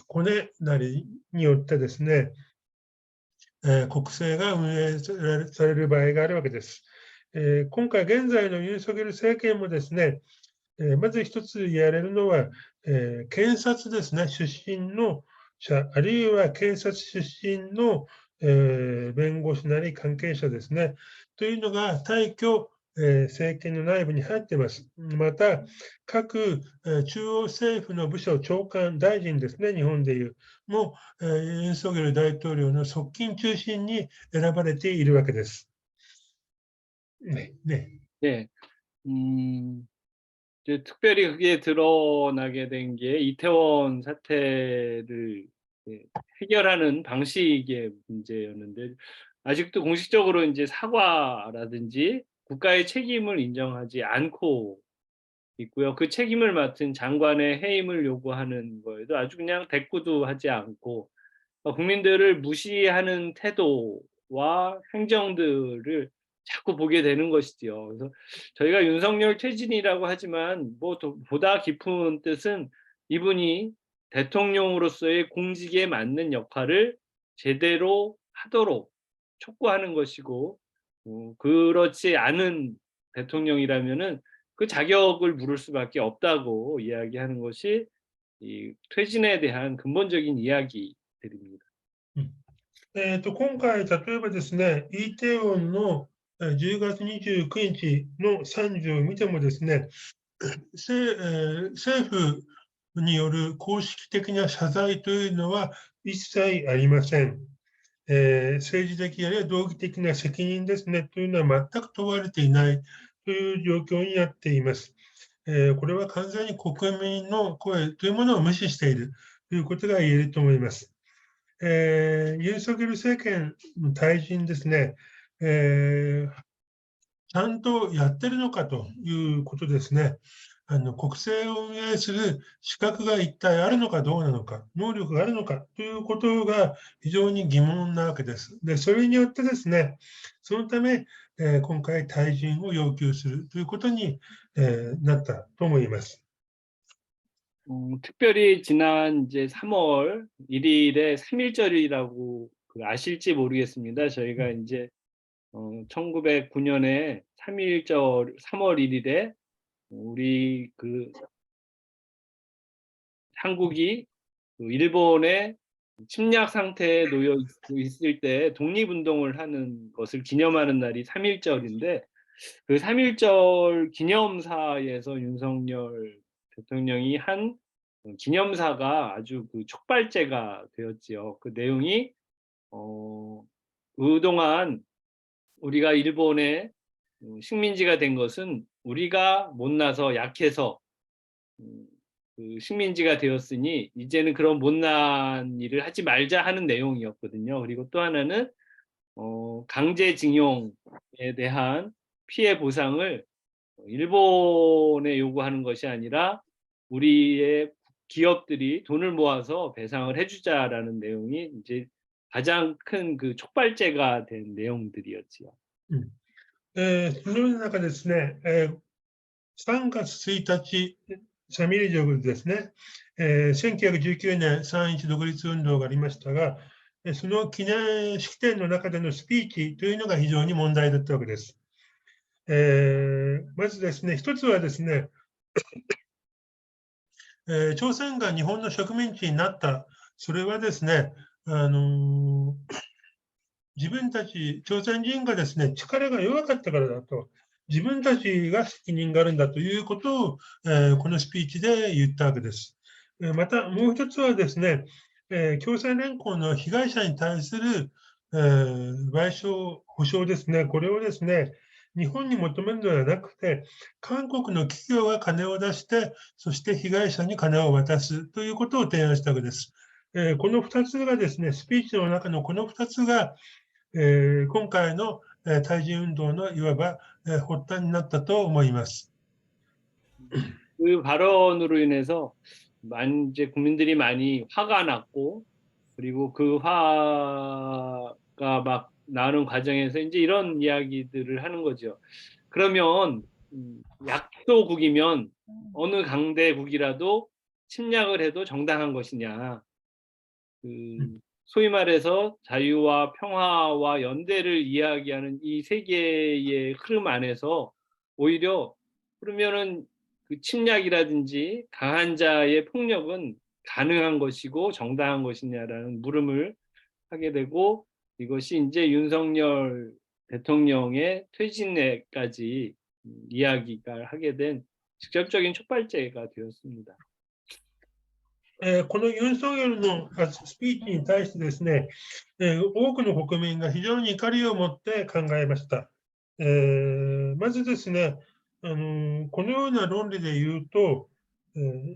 コネなりによってですね、国政が運営される場合があるわけです。今回現在のユン・ソギョル政権もですね、まず一つ言われるのは、検察ですね、出身の者、あるいは警察出身の、弁護士なり関係者ですね、というのが大挙、政権の内部に入っています。また、各、中央政府の部署、長官、大臣ですね、日本でいう、も、ユン・ソギョル大統領の側近中心に選ばれているわけです。ね、ね。 네. 이제 특별히 그게 드러나게 된 게 이태원 사태를 해결하는 방식의 문제였는데 아직도 공식적으로 이제 사과라든지 국가의 책임을 인정하지 않고 있고요. 그 책임을 맡은 장관의 해임을 요구하는 거에도 아주 그냥 대꾸도 하지 않고 국민들을 무시하는 태도와 행정들을 자꾸 보게 되는 것이지요. 그래서 저희가 윤석열 퇴진이라고 하지만 뭐 보다 깊은 뜻은 이분이 대통령으로서의 공직에 맞는 역할을 제대로 하도록 촉구하는 것이고 그렇지 않은 대통령이라면은 그 자격을 물을 수밖에 없다고 이야기하는 것이 이 퇴진에 대한 근본적인 이야기들입니다. 今回、例えばですね、イテウォンの10月29日の惨事を見てもですね、政府による公式的な謝罪というのは一切ありません。政治的あるいは道義的な責任ですねというのは全く問われていないという状況になっています。これは完全に国民の声というものを無視しているということが言えると思います。ユン・ソギョル政権の退陣ですね、ちゃんとやってるのかということですね。国政を運営する資格が一体あるのかどうなのか、能力があるのかということが非常に疑問なわけです。で、それによってですね、そのため、今回退陣を要求するということに、なったと思います。 특별히 지난 이제 3월 1일에 3.1절이라고 아실지 모르겠습니다. 저희가 이제 1909년에 3.1절 3월 1일에 우리 그 한국이 일본의 침략 상태에 놓여 있을 때 독립운동을 하는 것을 기념하는 날이 3.1절인데 그 3.1절 기념사에서 윤석열 대통령이 한 기념사가 아주 그 촉발제가 되었지요. 그 내용이 그동안 우리가 일본의 식민지가 된 것은 우리가 못나서 약해서 그 식민지가 되었으니 이제는 그런 못난 일을 하지 말자 하는 내용이었거든요. 그리고 또 하나는 강제징용에 대한 피해 보상을 일본에 요구하는 것이 아니라 우리의 기업들이 돈을 모아서 배상을 해주자라는 내용이 이제 가장 큰 그 촉발제가 된 내용들이었지요. そのような中ですね、3月1日、サミリジョグですね、1919年3.1独立運動がありましたが、その記念式典の中でのスピーチというのが非常に問題だったわけです。まずですね、一つはですね、朝鮮が日本の植民地になった、それはですね、自分たち、朝鮮人がですね、力が弱かったからだと、自分たちが責任があるんだということを、このスピーチで言ったわけです。またもう一つはですね、共済連行の被害者に対する、賠償、補償ですね、これをですね、日本に求めるのではなくて、韓国の企業が金を出して、そして被害者に金を渡すということを提案したわけです。この2つがですね、スピーチの中のこの2つが、今回の退陣運動のいわば発端になったと思います。 그 발언으로 인해서 이제 국민들이 많이 화가 났고, 그리고 그 화가 막 나는 과정에서 이제 이런 이야기들을 하는 거죠. 그러면 약소국이면 어느 강대국이라도 침략을 해도 정당한 것이냐? 소위 말해서 자유와 평화와 연대를 이야기하는 이 세계의 흐름 안에서 오히려 그러면은 그 침략이라든지 강한 자의 폭력은 가능한 것이고 정당한 것이냐라는 물음을 하게 되고, 이것이 인제 윤석열 대통령의 퇴진에까지 이야기가 하게 된 직접적인 촉발제가 되었습니다. このユン・ソンヨルのスピーチに対してですね、多くの国民が非常に怒りを持って考えました。まずですね、このような論理で言うと、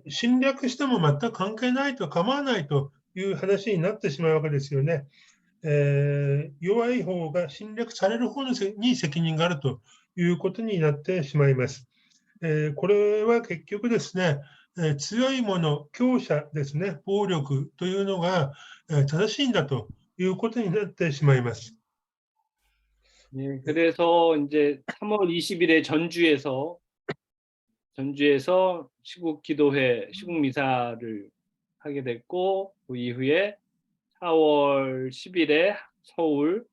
侵略しても全く関係ないと構わないという話になってしまうわけですよね。弱い方が侵略される方に責任があるということになってしまいます。これは結局ですね、強いもの、強者ですね、暴力というのが正しいんだということになってしまいます。 예, 그래서 인제 3월 20일에 전주에서 시국 기도회, 시국 미사를 하게 됐고, 그 이후에 4월 10일에 서울,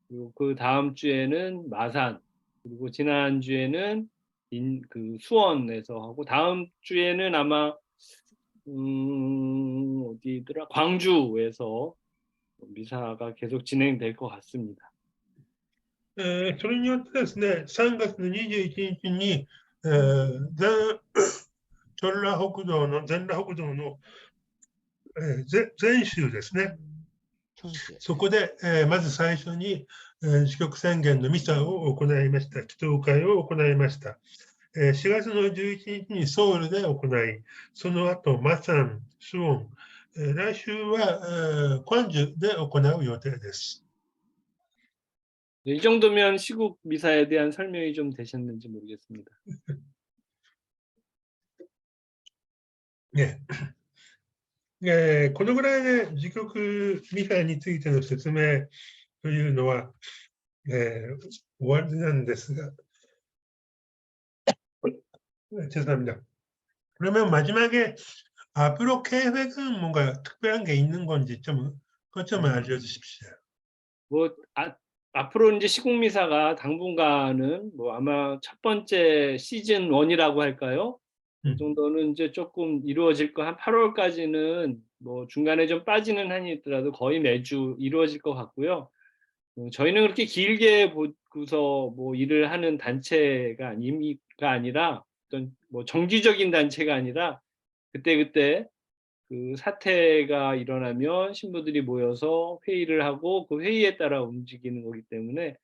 그리고 그 다음 주에는 마산, 그리고 지난주에는 그 수원에서 하고, 다음 주에는 아마 어디더라? 광주에서 미사가 계속 진행될 것 같습니다. それによってですね、3月の21日に、全羅北道の全州ですね、そこで、まず最初に、自局宣言のミサを行いました、祈祷会を行いました。4月の11日にソウルで行い、その後、マサン、スウォン、来週は、クァンジュで行う予定です。 이 정도면 시국 미사에 대한 설명이 좀 되셨는지 모르겠습니다. ねこのぐらいで自局ミサについての説明というのは、終わりなんですが、 죄송합니다. 그러면 마지막에 앞으로 계획은 뭔가 특별한 게 있는 건지 그것 좀 알려주십시오. 뭐 앞으로 이제 시국 미사가 당분간은 뭐 아마 첫 번째 시즌 1이라고 할까요? 그 정도는 이제 조금 이루어질 거, 한 8월까지는 뭐 중간에 좀 빠지는 한이 있더라도 거의 매주 이루어질 것 같고요. 저희는 그렇게 길게 보고서 뭐 일을 하는 단체가 아니라 어떤 뭐 정기적인 단체가 아니라 그때그때 그 사태가 일어나면 신부들이 모여서 회의를 하고 그 회의에 따라 움직이는 거기 때문에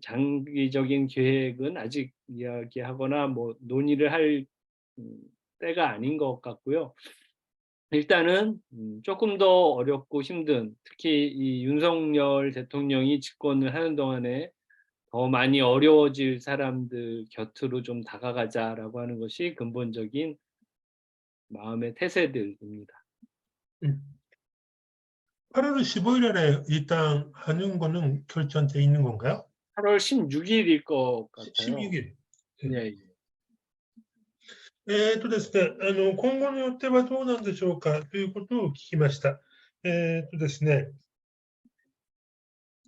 장기적인 계획은 아직 이야기하거나 뭐 논의를 할 때가 아닌 것 같고요. 일단은 조금 더 어렵고 힘든, 특히 이 윤석열 대통령이 집권을 하는 동안에 더 많이 어려워질 사람들 곁으로 좀 다가가자라고 하는 것이 근본적인 마음의 태세들입니다. 8월 15일에 일단 하는 거는 결정돼 있는 건가요? 8월 16일일 것 같아요. 16일. 예, 예. ですね、今後の予定はどうなんでしょうかということを聞きました。ですね、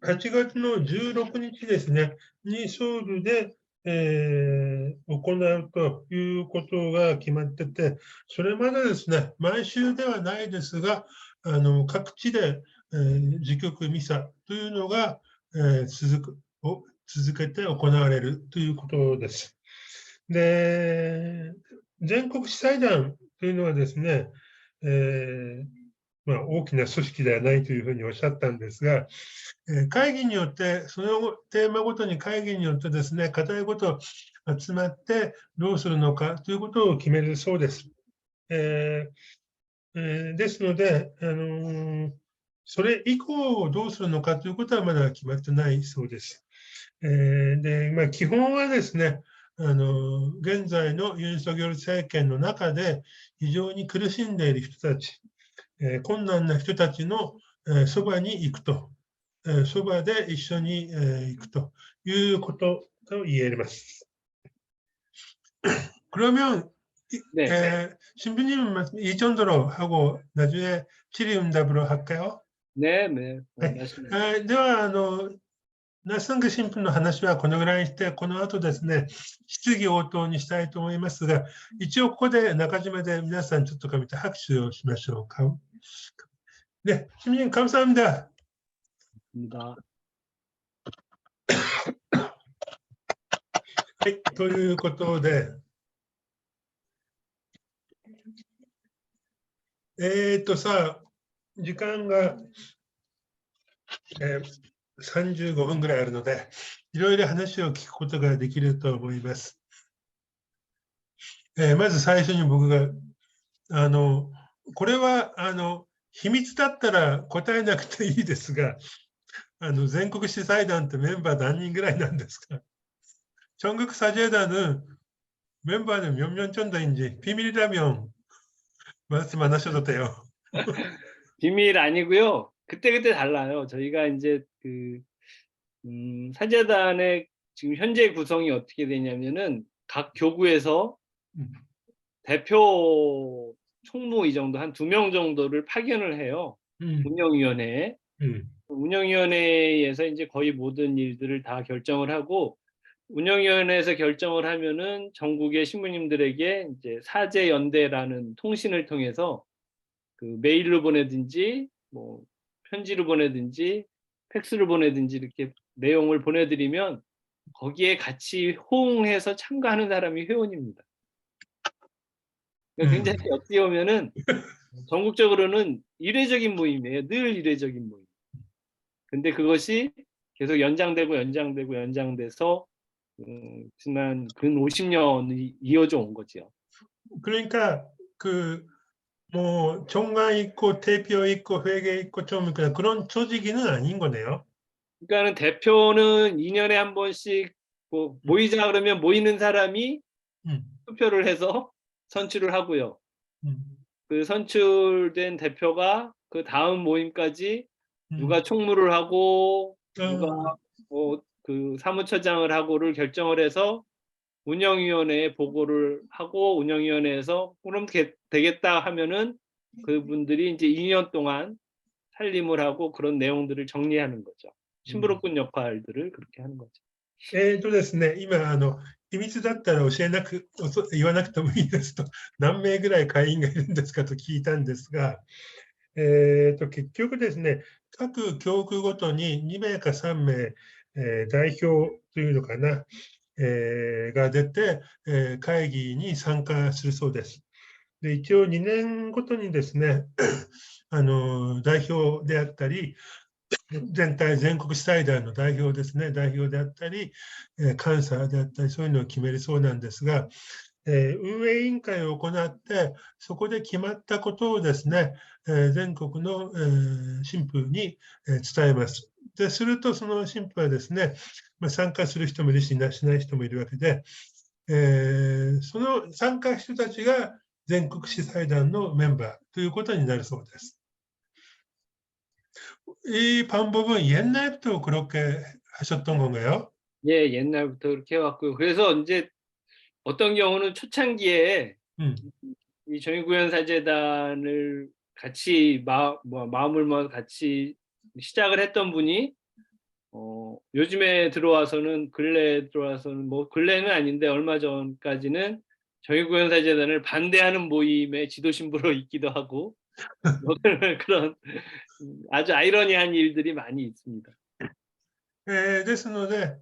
8月の16日ですね、にソウルで、行うということが決まってて、それまでですね、毎週ではないですが、各地で、自局ミサというのが、続けて行われるということです。で、全国司祭団というのはですね、まあ、大きな組織ではないというふうにおっしゃったんですが、会議によって、そのテーマごとに会議によってですね、課題ごと集まってどうするのかということを決めるそうです。ですので、それ以降どうするのかということはまだ決まってないそうです。で、まあ、基本はですね、現在のユン・ソギョル政権の中で非常に苦しんでいる人たち、困難な人たちのそばに行くと、そばで一緒に行くということと言えます。그러면 네. 신부님 말씀 이 정도로 하고 나중에 질의응답으로 할까요? 네, 네. 네. 말씀. ではナッサング神父の話はこのぐらいにして、この後ですね、質疑応答にしたいと思いますが、一応ここで中島で皆さんちょっとかみて拍手をしましょうか。ね、시민님 감사합니다. 입니다. はい、ということで、さあ、時間が、35分ぐらいあるので、いろいろ話を聞くことができると思います。まず最初に僕が、これは秘密だったら答えなくていいですが、全国主催団ってメンバー何人ぐらいなんですか？전국 사제단은 멤버는 몇 명 정도인지 비밀이라면 말씀 안 하셔도 돼요. 비밀 아니고요. 그때그때 달라요. 저희가 이제 사제단의 지금 현재 구성이 어떻게 되냐면은 각 교구에서 음, 대표 총무 이 정도 한 2명 정도를 파견을 해요. 음, 운영위원회에. 음, 운영위원회에서 이제 거의 모든 일들을 다 결정을 하고 운영위원회에서 결정을 하면은 전국의 신부님들에게 이제 사제연대라는 통신을 통해서 그 메일로 보내든지 뭐 편지로 보내든지 팩스로 보내든지 이렇게 내용을 보내드리면 거기에 같이 호응해서 참가하는 사람이 회원입니다. 그러니까 굉장히 어떻게 보면은 전국적으로는 이례적인 모임이에요. 늘 이례적인 모임. 근데 그것이 계속 연장돼서 지난 근 50년이 이어져 온 거죠. 그러니까 뭐 정관 있고 대표 있고 회계 있고 좀 그런 조직은 아닌 거네요. 그러니까는 대표는 2년에 한 번씩 뭐 모이자 그러면 모이는 사람이 음, 투표를 해서 선출을 하고요. 음, 그 선출된 대표가 그 다음 모임까지 누가 음. 총무를 하고 누가 어, 뭐 그 사무처장을 하고를 결정을 해서 운영위원회에 보고를 하고 운영위원회에서 그럼 되겠다 하면은 그분들이 이제 2년 동안 살림을 하고 그런 내용들을 정리하는 거죠. 심부름꾼 역할들을 그렇게 하는 거죠. ですね、今、秘密だったら言わなくてもいいですと、何名ぐらい会員がいるんですかと聞いたんですが、結局ですね、各教区ごとに2名か3名、代表というのかな、が出て、会議に参加するそうです。で、一応2年ごとにですね、代表であったり、全国主催団の代表ですね、代表であったり、監査であったり、そういうのを決めるそうなんですが、運営委員会を行って、そこで決まったことをですね、全国の、神父に、伝えます。すると、その神父はですね、参加する人もいるしない人もいるわけで、その参加人たちが全国主催団のメンバーということになるそうです。이 방법은 옛날부터 그렇게 하셨던 건가요? 예, 옛날부터 그렇게 해왔고요. 그래서 이제 어떤 경우는 초창기에 음, 이 정의구현사재단을 같이 마음을 모아서 같이 시작을 했던 분이 요즘에 들어와서는 근래에 들어와서는 뭐 근래는 아닌데 얼마 전까지는 정의구현사재단을 반대하는 모임의 지도 신부로 있기도 하고 그런 아주 아이러니한 일들이 많이 있습니다. ですので、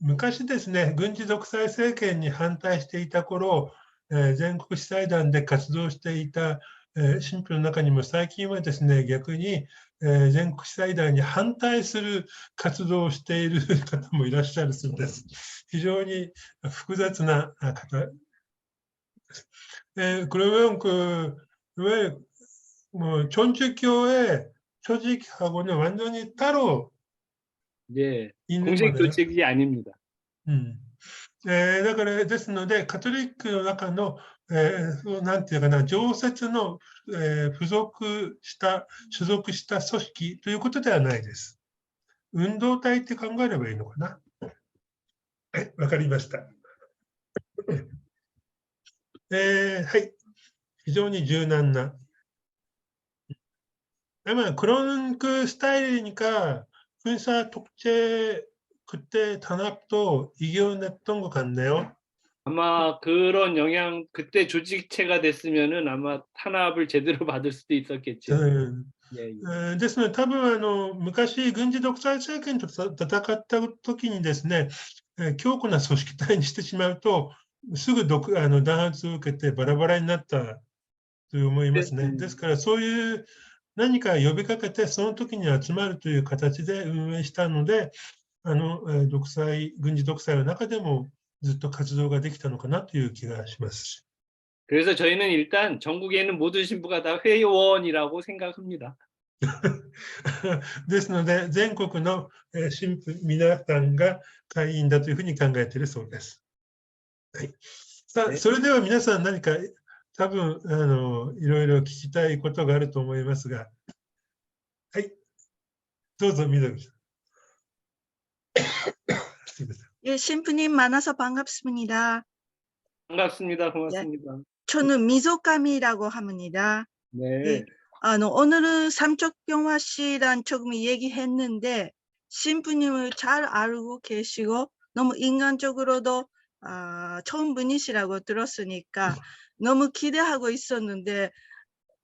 昔ですね、軍事独裁政権に反対していた頃、全国司祭団で活動していた、神父の中にも最近はですね、逆に、全国司祭団に反対する活動をしている方もいらっしゃるそうです。非常に複雑な方。그러면 왜 뭐 천주교의 조직하고는 완전히 따로 네, 있는 공식 거네요. 조직이 아닙니다. だからですので、カトリックの中の、なんていうかな、常設の、所属した組織ということではないです。運動体って考えればいいのかな。はい、わかりました。はい、非常に柔軟な。아마 그런 그 스타일이니까 군사 독재 그때 단합도 이겨냈던 것 같네요. 아마 그런 영향, 그때 조직체가 됐으면은 아마 탄압을 제대로 받을 수도 있었겠죠. 저는 ですので、多分昔、軍事独裁政権と戦った時にですね、強固な組織体にしてしまうと、すぐ弾圧を受けてバラバラになったと思いますね。ですから、そういう何か呼びかけて、その時に集まるという形で運営したので、軍事独裁の中でもずっと活動ができたのかなという気がします。 그래서 저희는 일단 전국에 있는 모든 신부가 다 회원이라고 생각합니다. ですので、全国の神父皆さんが会員だというふうに考えているそうです。はい、さあ、それでは皆さん何か多分いろいろ聞きたいことがあると思いますが、はい、どうぞ緑さん。すいません。 예, 신부님 만나서 반갑습니다. 반갑습니다. 고맙습니다. 저는 미소감이라고 합니다. 네. 예, 오늘은 삼척병화 씨란 조금 얘기했는데 신부님을 잘 알고 계시고 너무 인간적으로도 좋은 분이시라고 들었으니까 너무 기대하고 있었는데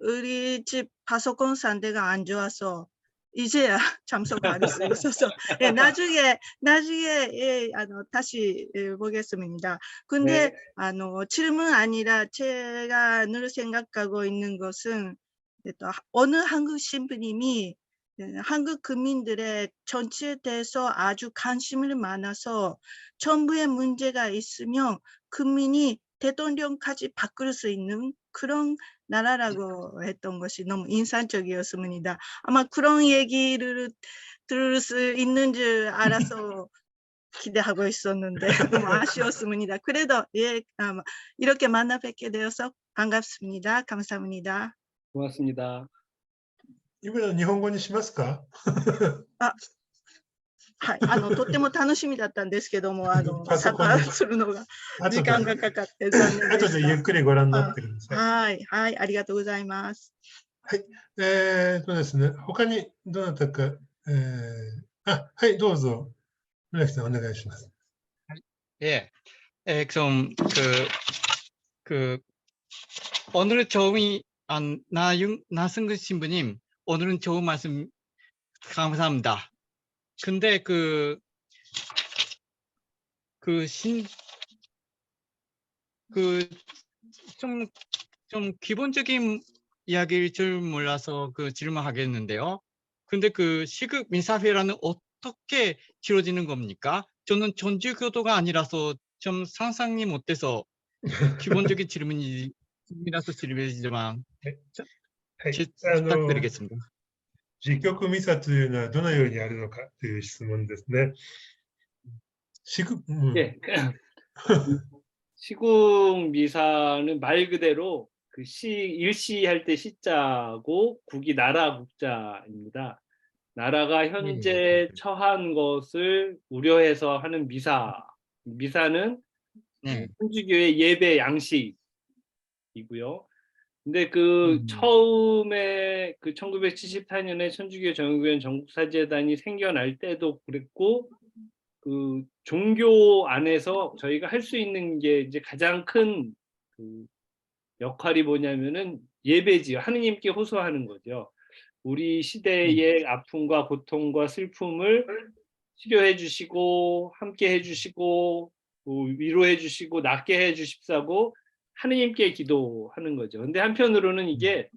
우리 집 파소콘 상태가 안 좋아서 이제야 참석할 수 있어서 예, 나중에 예, 다시 보겠습니다. 근데 네. 질문 아니라 제가 늘 생각하고 있는 것은 또 어느 한국 신부님이 한국 국민들의 정치에 대해서 아주 관심을 많아서 정부에 문제가 있으면 국민이 대통령까지 바꿀 수 있는 그런 나라라고 했던 것이 너무 인상적이었습니다. 아마 그런 얘기를 들을 수 있는 줄 알아서 기대하고 있었는데 너무 아쉬웠습니다. 그래도 예, 이렇게 만나 뵙게 되어서 반갑습니다. 감사합니다. 고맙습니다. 今の日本語にしますか？はい、とっても楽しみだったんですけども、参パソコンで加するのが時後で間がかかって残念で後でゆっしくりご覧になってください。た。はい、はい、ありがとうございます。はい。ですね、他にどなたか、はい、どうぞ。村木さん、お願いします。 예, 좀 오늘은 처음이 나승근 신부님, 오늘은 좋은 말씀 감사합니다. 근데 좀 기본적인 이야기일 줄 몰라서 질문하겠는데요. 근데 시급 미사회라는 어떻게 치러지는 겁니까? 저는 전주교도가 아니라서 좀 상상이 못돼서 기본적인 질문이라서 질문이지만 はい。 부탁드리겠습니다. 時局ミサというのはどのようにあるのかという質問ですね。예. 시국 미사는 말 그대로 일시할 때 시자고 국이 나라 국자입니다. 나라가 현재 처한 것을 우려해서 하는 미사. 미사는 네. 천주교의 예배 양식이고요. 근데 처음에 1974년에 천주교 정의구현 전국사제단이 생겨날 때도 그랬고, 종교 안에서 저희가 할 수 있는 게 이제 가장 큰 역할이 뭐냐면은 예배지요. 하느님께 호소하는 거죠. 우리 시대의 아픔과 고통과 슬픔을 치료해 주시고 함께 해 주시고 위로해 주시고 낫게 해 주십사고 하느님께 기도하는 거죠. 근데 한편으로는 이게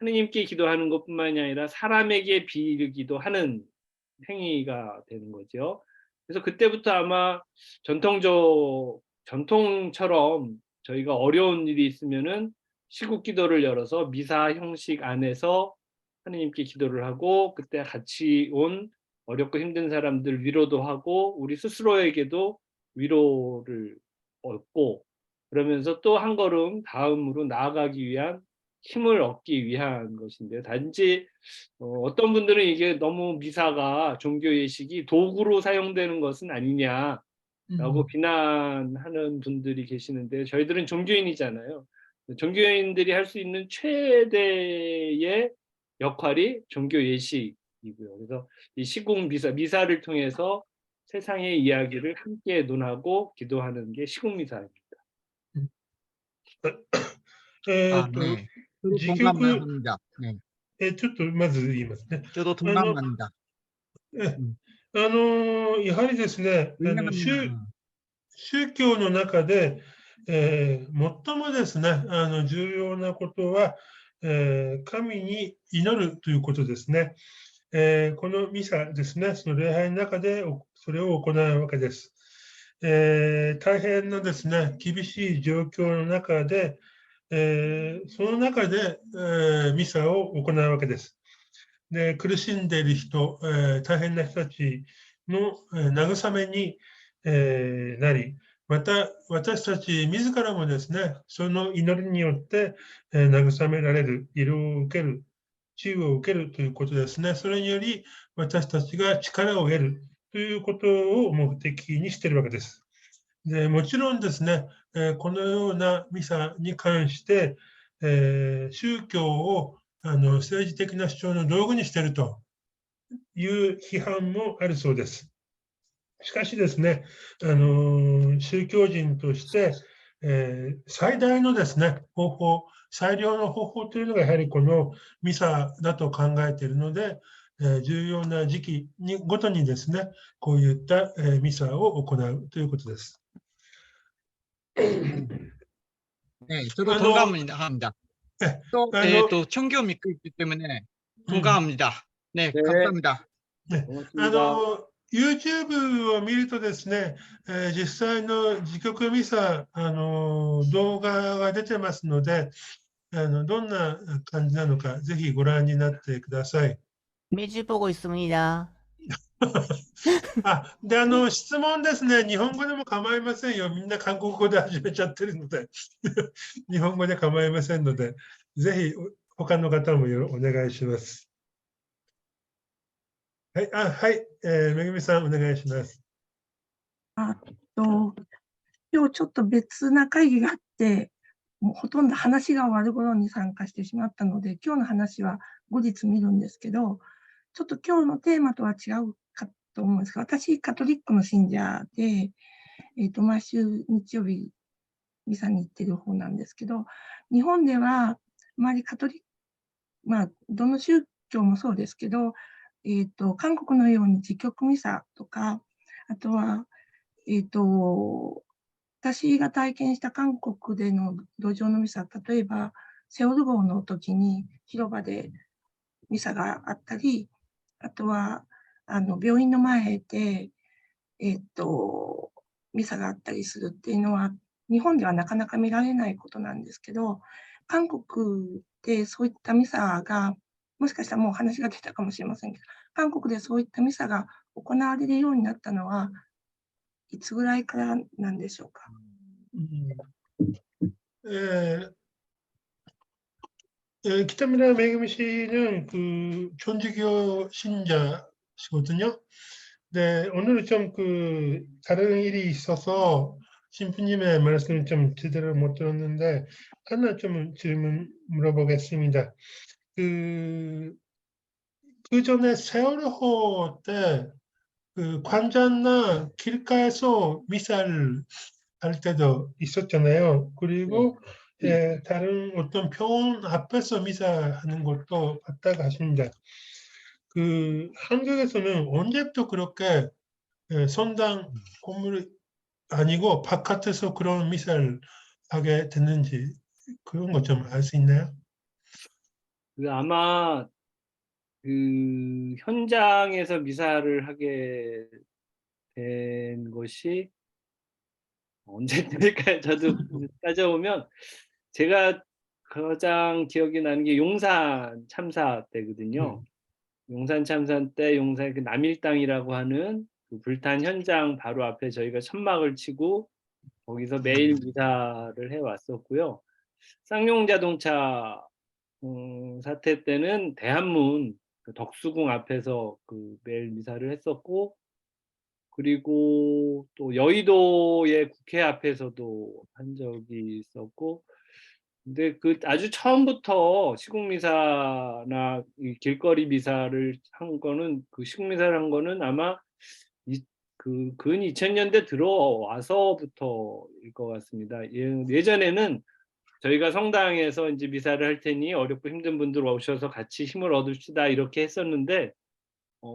하느님께 기도하는 것뿐만이 아니라 사람에게 빌기도 하는 행위가 되는 거죠. 그래서 그때부터 아마 전통처럼 저희가 어려운 일이 있으면은 시국 기도를 열어서 미사 형식 안에서 하느님께 기도를 하고, 그때 같이 온 어렵고 힘든 사람들 위로도 하고 우리 스스로에게도 위로를 얻고, 그러면서 또 한 걸음 다음으로 나아가기 위한 힘을 얻기 위한 것인데요. 단지 어떤 분들은 이게 너무 미사가 종교 예식이 도구로 사용되는 것은 아니냐라고 비난하는 분들이 계시는데, 저희들은 종교인이잖아요. 종교인들이 할 수 있는 최대의 역할이 종교 예식이고요. 그래서 이 시국 미사를 통해서 세상의 이야기를 함께 논하고 기도하는 게 시국 미사입니다. あ、 또 ね、ちょうど 지교구 동감합니다. 네, ちょっとまず言いますね。 저도 동감합니다. やはりですね、 왜냐면 宗教の中で、最もですね、重要なことは、神に祈るということですね。このミサですね、その礼拝の中でそれを行うわけです。大変なですね、厳しい状況の中で、その中で、ミサを行うわけです。で、苦しんでいる人、大変な人たちの、慰めに、なり、また私たち自らもですね、その祈りによって、慰められる、医療を受ける、治癒を受けるということですね。それにより私たちが力を得るということを目的にしているわけです。でもちろんですね、このようなミサに関して、宗教を政治的な主張の道具にしているという批判もあるそうです。しかしですね、宗教人として、最大のですね、方法、最良の方法というのがやはりこのミサだと考えているので、重要な時期にごとにですね、こういった、ミサを行うということです。 네, 저도 동감합니다. 네, 또 청교 믿고 있기 때문에 동감합니다. 네, 네. 감사합니다. 네, 고맙습니다. YouTube を見るとですね、実際の自曲ミサ動画が出てますので、どんな感じなのかぜひご覧になってください。 매주 보고 있습니다. あ、で、質問ですね、日本語でも構いませんよ。みんな韓国語で始めちゃってるので、日本語で構いませんので、ぜひ他の方もお願いします。はい、はい、めぐみさん、お願いします。今日ちょっと別な会議があって、もうほとんど話が終わる頃に参加してしまったので、今日の話は後日見るんですけど、ちょっと今日のテーマとは違うかと思うんですが、私、カトリックの信者で、毎週日曜日、ミサに行ってる方なんですけど、日本では、あまりカトリック、まあ、どの宗教もそうですけど、韓国のように自曲ミサとか、あとは、私が体験した韓国での路上のミサ、例えば、セウォル号の時に広場でミサがあったり、あとは、病院の前で、ミサがあったりするっていうのは、日本ではなかなか見られないことなんですけど、韓国でそういったミサが、もしかしたらもう話が出たかもしれませんけど、韓国でそういったミサが行われるようになったのは、いつぐらいからなんでしょうか。北村めぐみ씨는 그 천주교 신자시거든요. 네, 오늘 좀 그 다른 일이 있어서 신부님의 말씀을 좀 제대로 못 들었는데 하나 좀 질문 물어보겠습니다. 그 전에 세월호 때 그 관전나 길가에서 미사를 할 때도 있었잖아요. 그리고 다른 어떤 병원 앞에서 미사하는 것도 봤다고 하십니다. 그 한국에서는 언제부터 그렇게 성당 건물 아니고 바깥에서 그런 미사를 하게 됐는지 그런 거 좀 알 수 있나요? 아마 그 현장에서 미사를 하게 된 것이 언제쯤일까요? 저도 따져보면 제가 가장 기억이 나는 게 용산 참사 때거든요. 용산 참사 때 용산 그 남일당이라고 하는 그 불탄 현장 바로 앞에 저희가 천막을 치고 거기서 매일 미사를 해 왔었고요. 쌍용자동차 사태 때는 대한문 그 덕수궁 앞에서 그 매일 미사를 했었고, 그리고 또 여의도의 국회 앞에서도 한 적이 있었고, 근데 그 아주 처음부터 시국미사나 이 길거리 미사를 한 거는 그 시국미사를 한 거는 아마 근 2000년대 들어와서부터일 것 같습니다. 예전에는 저희가 성당에서 이제 미사를 할 테니 어렵고 힘든 분들 오셔서 같이 힘을 얻읍시다 이렇게 했었는데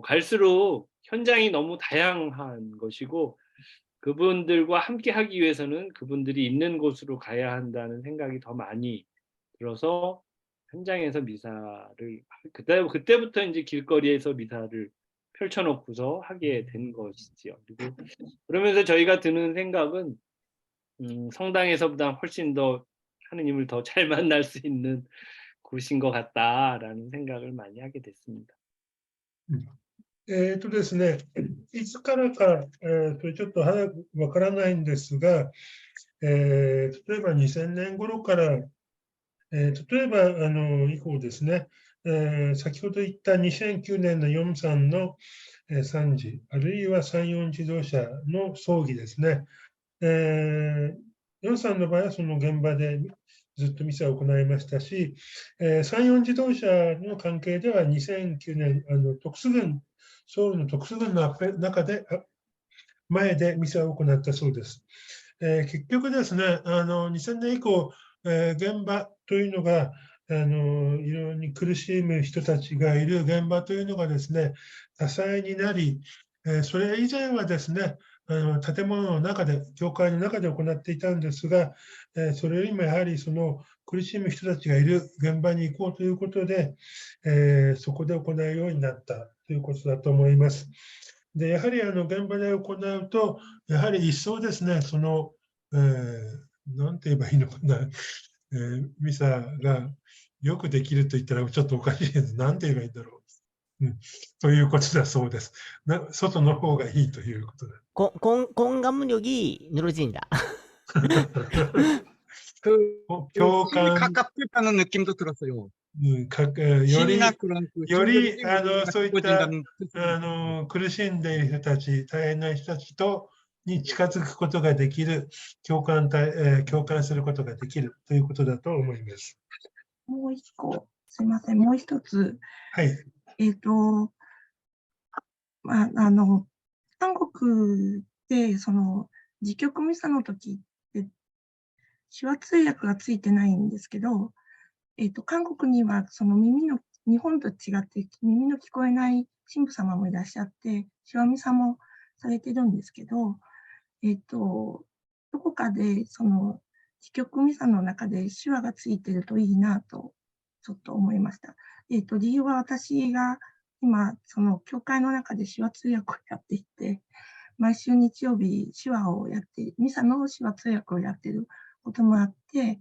갈수록 현장이 너무 다양한 것이고 그분들과 함께 하기 위해서는 그분들이 있는 곳으로 가야 한다는 생각이 더 많이 들어서 현장에서 미사를 그때부터 이제 길거리에서 미사를 펼쳐놓고서 하게 된 것이지요. 그리고 그러면서 저희가 드는 생각은 성당에서보다 훨씬 더 하느님을 더 잘 만날 수 있는 곳인 것 같다라는 생각을 많이 하게 됐습니다. ですね、いつからか、ちょっと早くわからないんですが、例えば2000年頃から、例えば以降ですね、先ほど言った2009年のヨンさんの惨事、あるいは山陽自動車の葬儀ですね、ヨンさんの場合はその現場でずっとミサを行いましたし、山陽自動車の関係では2009年、ソウルの特殊軍の中で、前でミサを行ったそうです。結局ですね、2000年以降、現場というのが、いろいろに苦しむ人たちがいる現場というのがですね、多彩になり、それ以前はですね、建物の中で、教会の中で行っていたんですが、それよりもやはりその苦しむ人たちがいる現場に行こうということで、そこで行うようになったということだと思います。で、やはり現場で行うと、やはり一層ですね、その、なんて言えばいいのかな、ミサがよくできると言ったらちょっとおかしいです。なんて言えばいいんだろう。ということだそうです。外の方がいいということだ。 공감력이 늘어진다. 신이 가깝다는 느낌도 들었어요. よ 신이나 り 그런 그 より 신들이 そういった 가까워진다는 뜻이 苦しんでいる人たち、大変な人たちに近づくことができる、共感することができるということだと思います。もう一個、すいません、もう一つ。はい。韓国で、その、自局ミサの時って、手話通訳がついてないんですけど、韓国には、その日本と違って耳の聞こえない神父様もいらっしゃって、手話ミサもされてるんですけど、どこかで、その、自局ミサの中で手話がついてるといいなと、ちょっと思いました。理由は私が今、その教会の中で手話通訳をやっていて、毎週日曜日手話をやって、ミサの手話通訳をやっていることもあって、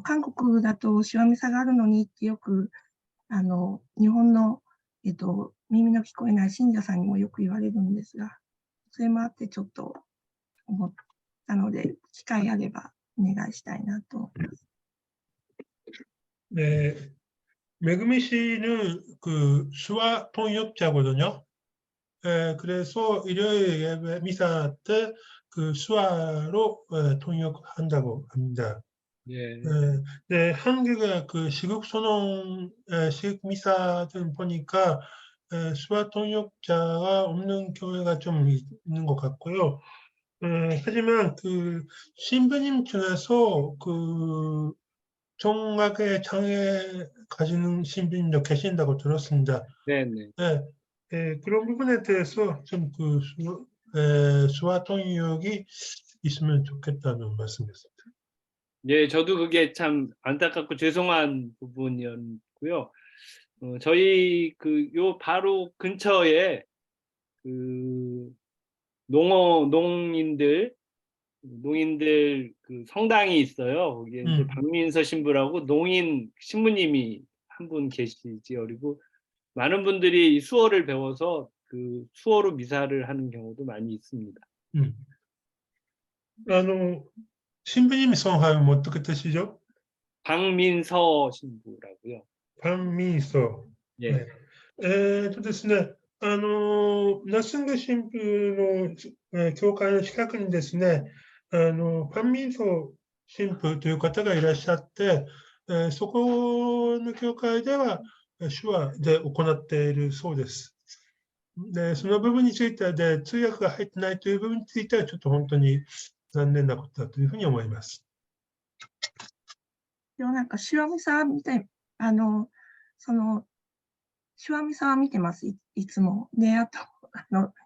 韓国だと手話ミサがあるのにってよく、日本の、耳の聞こえない信者さんにもよく言われるんですが、それもあってちょっと思ったので、機会あればお願いしたいなと思います。 메구미 씨는 그 수화 통역자거든요. 그래서 일요일 미사 때 그 수화로 통역한다고 합니다. 예. 네, 한국의 그 시국 선언, 시국 미사들 보니까 수화 통역자가 없는 교회가 좀 있는 것 같고요. 하지만 그 신부님 중에서 그 청각의 장애 가지는 신부님도 계신다고 들었습니다. 네네. 그런 부분에 대해서 좀 그 수화 통역이 있으면 좋겠다는 말씀이었습니다. 예, 저도 그게 참 안타깝고 죄송한 부분이었고요. 저희 요 바로 근처에 그 농인들 그 성당이 있어요. 거기에 이제 박민서 신부라고 농인 신부님이 한 분 계시지요. 그리고 많은 분들이 이 수어를 배워서 그 수어로 미사를 하는 경우도 많이 있습니다. 新聞に損害を持ってくった市場 박민서 신부라고요. パンミンソー。 예. ですね、ナッシング新婦の、教会の近くにですね、パンミンソー新婦という方がいらっしゃって、そこの教会では手話で行っているそうです。で、その部分についてはで、通訳が入ってないという部分については、ちょっと本当に残念なことだというふうに思います。でもなんか、手話ミサ見て、手話ミサは見てます、いつも。で、あと、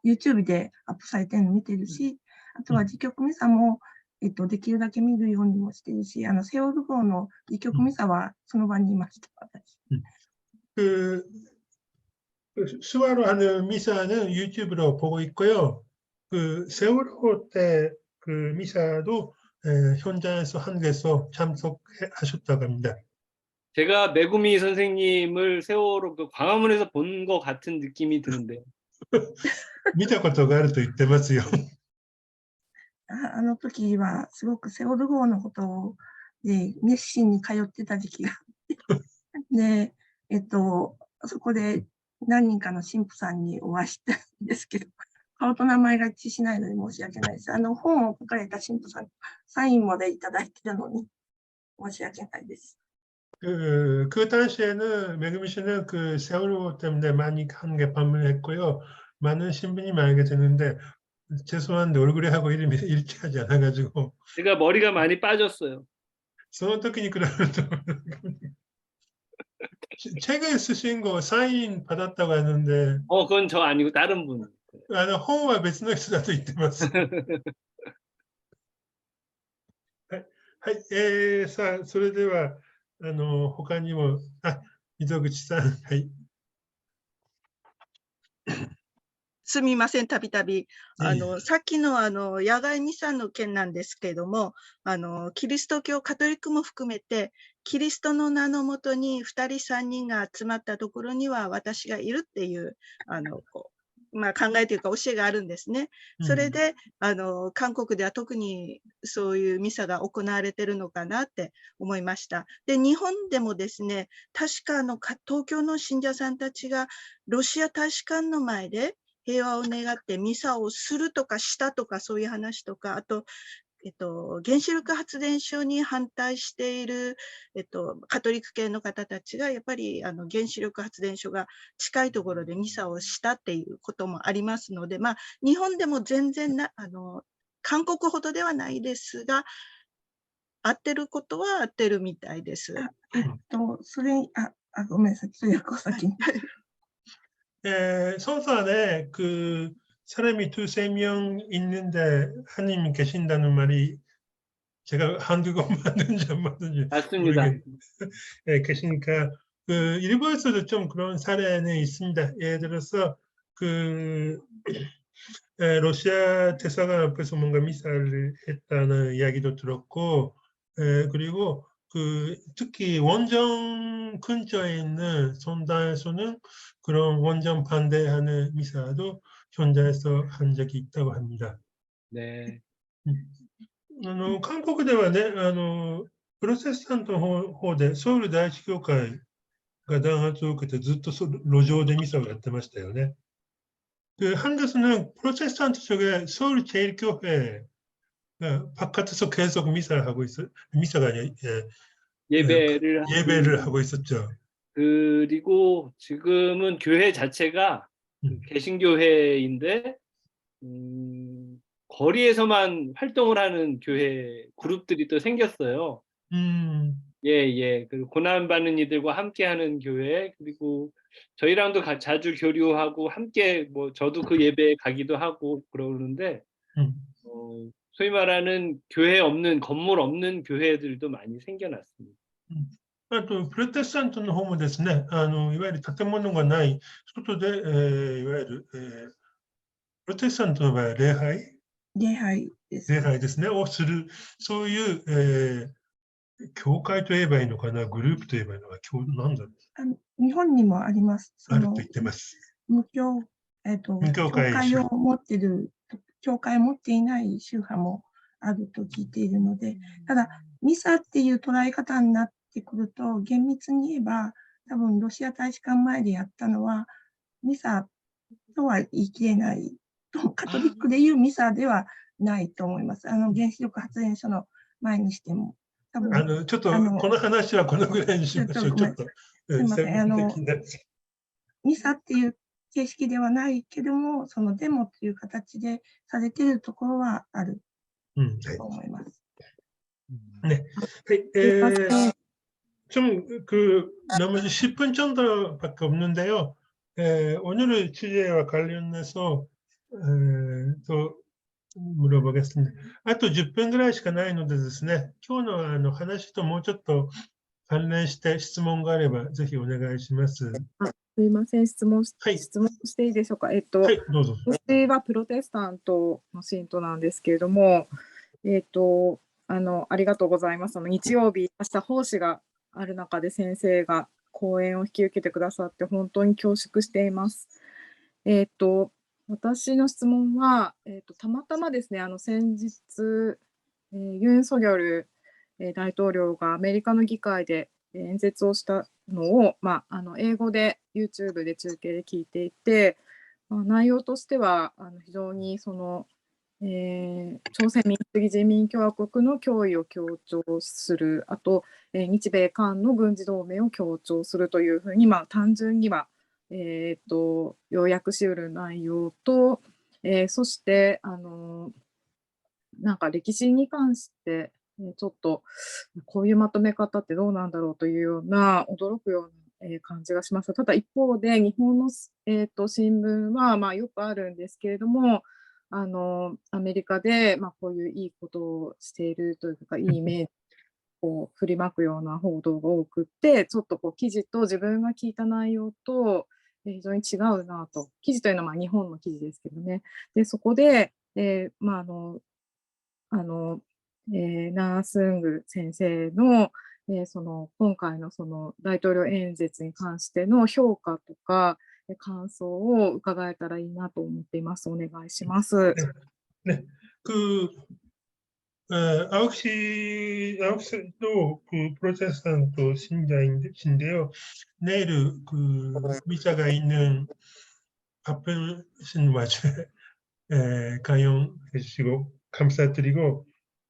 YouTube でアップされてるの見てるし、あとは自曲ミサも、できるだけ見るようにもしてるし、セオル号の自曲ミサはその場にいました、私。수화로 하는 미사는 유튜브로 보고 있고요. 세월호 때 그 미사도 현장에서 한국에서 참석하셨다고 합니다. 제가 메구미 선생님을 세월호 그 광화문에서 본 것 같은 느낌이 드는데. 見たことがあると言ってますよ。あの時はすごくセオル号のことで熱心に通ってた時期があって、で、そこで何人かの神父さんにお会いしたんですけど、顔と名前が一致しないので申し訳ないです。本を書かれた神父さん、サインまでいただいてたのに申し訳ないです。그 당시에는 메구미 씨는 그 세월호 때문에 많이 한국에 방문했고요. 많은 신부님이 알게 됐는데 죄송한데 얼굴에 하고 이름이 일치하지 않아가지고. 제가 머리가 많이 빠졌어요. その時に比べると책을 쓰신 거 사인 받았다고 하는데. 그건 저 아니고 다른 분. 本は別の人だと言ってます。はい、さあそれでは他にも溝口さん、はい。すみません、たびたび。さっきの野外ミサの件なんですけれども、キリスト教カトリックも含めて、キリストの名のもとに2人3人が集まったところには私がいるっていう、考えというか教えがあるんですね。それで、韓国では特にそういうミサが行われているのかなって思いました。で、日本でもですね、確か東京の信者さんたちがロシア大使館の前で平和を願ってミサをするとかしたとかそういう話とか、あと、原子力発電所に反対している、カトリック系の方たちがやっぱり原子力発電所が近いところでミサをしたっていうこともありますので、日本でも全然韓国ほどではないですが、合ってることは合ってるみたいです。それ、ごめんなさい、通訳を先に。성서안에 사람이 두세 명 있는데 하나님이 계신다는 말이 제가 한국어 맞는지 안 맞는지 맞습니다. 계시니까 일부에서도 좀 그런 사례는 있습니다. 예를 들어서 러시아 대사관 앞에서 뭔가 미사를 했다는 이야기도 들었고, 그리고 특히 원정 근처에 있는 성당에서는 그런 원정 반대하는 미사도 현장에서 한 적이 있다고 합니다. 네. 韓国ではね、プロテスタントの方でソウル第一教会が弾圧を受けてずっと路上でミサをやってましたよね。한국에서는 프로테스탄트 쪽에 서울 제1교회가 바깥에서 계속 미사를 하고 미사가 아니라 예배를 하고 있었죠. 그리고 지금은 교회 자체가 개신교회인데 거리에서만 활동을 하는 교회 그룹들이 또 생겼어요. 예. 그리고 고난받는 이들과 함께하는 교회, 그리고 저희랑도 자주 교류하고 함께 저도 그 예배에 가기도 하고 그러는데 소위 말하는 교회 없는 건물 없는 교회들도 많이 생겨났습니다. あと、プロテスタントの方もですね、いわゆる建物がない外で、いわゆる、プロテスタントの場合は礼拝礼拝です。礼拝ですね、をする、そういう、教会と言えばいいのかな、グループと言えばいいのか、なんだろう、日本にもあります。あると言ってます。無教、無教会教会を持ってる、教会を持っていない宗派もあると聞いているので、ただ、ミサっていう捉え方になってくると、厳密に言えば、多分ロシア大使館前でやったのは、ミサとは言い切れないと、カトリックでいうミサではないと思います。原子力発電所の前にしても。多分ちょっとこの話はこのぐらいにしましょう。ちょっと、すいません専門的になっちゃうミサっていう形式ではないけども、そのデモっていう形でされているところはあるはいと思います。 네. 좀 나머지 10분 정도밖에 없는데요. 오늘의 주제와 관련해서 또 물어보겠습니다. あと10分ぐらいしかないのでですね、今日の話ともうちょっと関連して質問があればぜひお願いします。すみません、質問しはいていいでしょうか。はい、どうぞ。私はプロテスタントの信徒なんですけれども、ありがとうございます。日曜日、明日奉仕がある中で先生が講演を引き受けてくださって本当に恐縮しています。私の質問は、たまたまですね、先日、ユン・ソギョル大統領がアメリカの議会で演説をしたのを、英語で YouTube で中継で聞いていて、内容としては非常にその、朝鮮民主主義人民共和国の脅威を強調する、あと、日米韓の軍事同盟を強調するというふうに、単純には、要約しうる内容と、そしてなんか歴史に関してちょっとこういうまとめ方ってどうなんだろうというような驚くような感じがしました。ただ一方で日本の、新聞はよくあるんですけれども、アメリカでこういういいことをしているというかいいイメージを振りまくような報道が多くって、ちょっと記事と自分が聞いた内容と非常に違うなと。記事というのは日本の記事ですけどね。で、そこで、ナースング先生の、今回のその大統領演説に関しての評価とか感想を伺えたらいいなと思っています。お願いします。네, 아홉 씨도 프로테스탄트 신자인데요. 내일 미사가 있는 바쁘신 와중에 강연해 주시고 감사드리고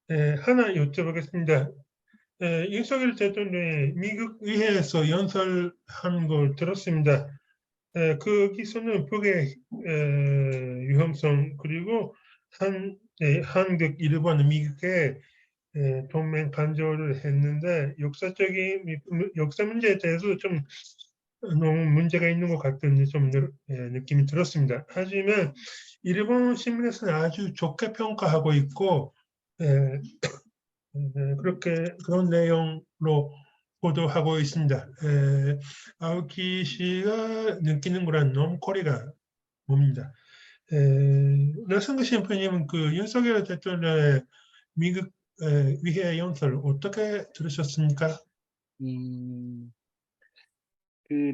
하나 여쭤보겠습니다. 윤석열 대통령이 미국 의회에서 연설한 걸 들었습니다. 거기서는 북의 위험성 그리고 한국, 일본, 미국의 동맹 간조를 했는데 역사 문제에 대해서 좀 너무 문제가 있는 것 같은 좀 느낌이 들었습니다. 하지만 일본 신문에서는 아주 좋게 평가하고 있고 그런 내용으로 보도하고 있습니다. 아오키 씨가 느끼는 거란 넘거리가 뭡니다. 나성구 신부님은 윤석열 대통령의 미국 위해 연설 어떻게 들으셨습니까?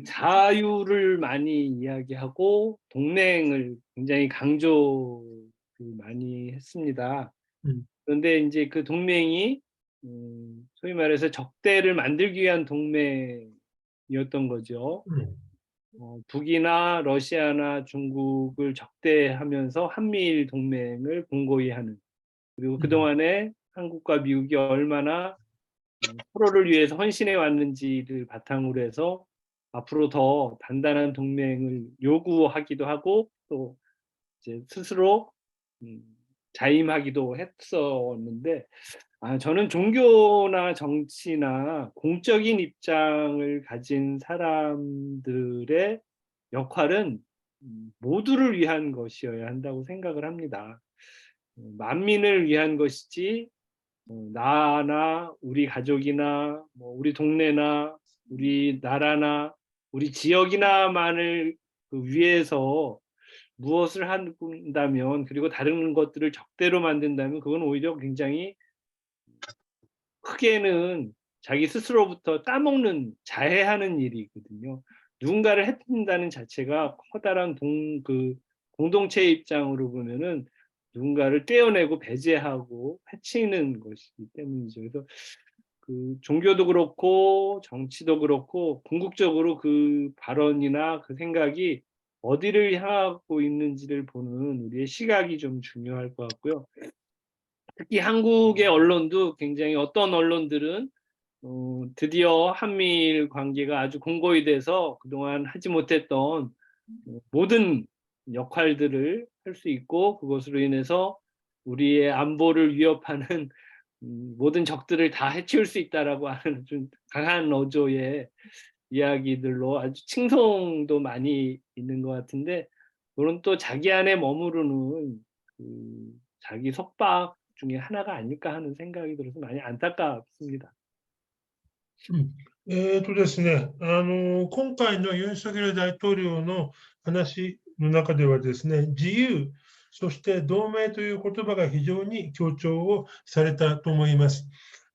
자유를 많이 이야기하고 동맹을 굉장히 강조 많이 했습니다. 그런데 이제 그 동맹이 소위 말해서 적대를 만들기 위한 동맹이었던 거죠. 북이나 러시아나 중국을 적대하면서 한미일 동맹을 공고히 하는, 그리고 그동안에 한국과 미국이 얼마나 서로를 위해서 헌신해 왔는지를 바탕으로 해서 앞으로 더 단단한 동맹을 요구하기도 하고 또 이제 스스로 자임하기도 했었는데, 저는 종교나 정치나 공적인 입장을 가진 사람들의 역할은 모두를 위한 것이어야 한다고 생각을 합니다. 만민을 위한 것이지 나나 우리 가족이나 뭐 우리 동네나 우리 나라나 우리 지역이나만을 그 위해서 무엇을 한다면, 그리고 다른 것들을 적대로 만든다면 그건 오히려 굉장히 크게는 자기 스스로부터 따먹는, 자해하는 일이거든요. 누군가를 해친다는 자체가 커다란 공동체의 입장으로 보면은 누군가를 떼어내고 배제하고 해치는 것이기 때문이죠. 그래서 그 종교도 그렇고 정치도 그렇고 궁극적으로 그 발언이나 그 생각이 어디를 향하고 있는지를 보는 우리의 시각이 좀 중요할 것 같고요. 특히 한국의 언론도 굉장히, 어떤 언론들은 드디어 한미일 관계가 아주 공고히 돼서 그동안 하지 못했던 모든 역할들을 할 수 있고, 그것으로 인해서 우리의 안보를 위협하는 모든 적들을 다 해치울 수 있다라고 하는 좀 강한 어조의 이야기들로 아주 칭송도 많이 있는 것 같은데, 물론 또 자기 안에 머무르는 자기 속박 중에 하나가 아닐까 하는 생각이 들어서 많이 안타깝습니다. ですね、今回のユン・ソギョル大統領の話の中ではですね、自由、そして同盟という言葉が非常に強調をされたと思います。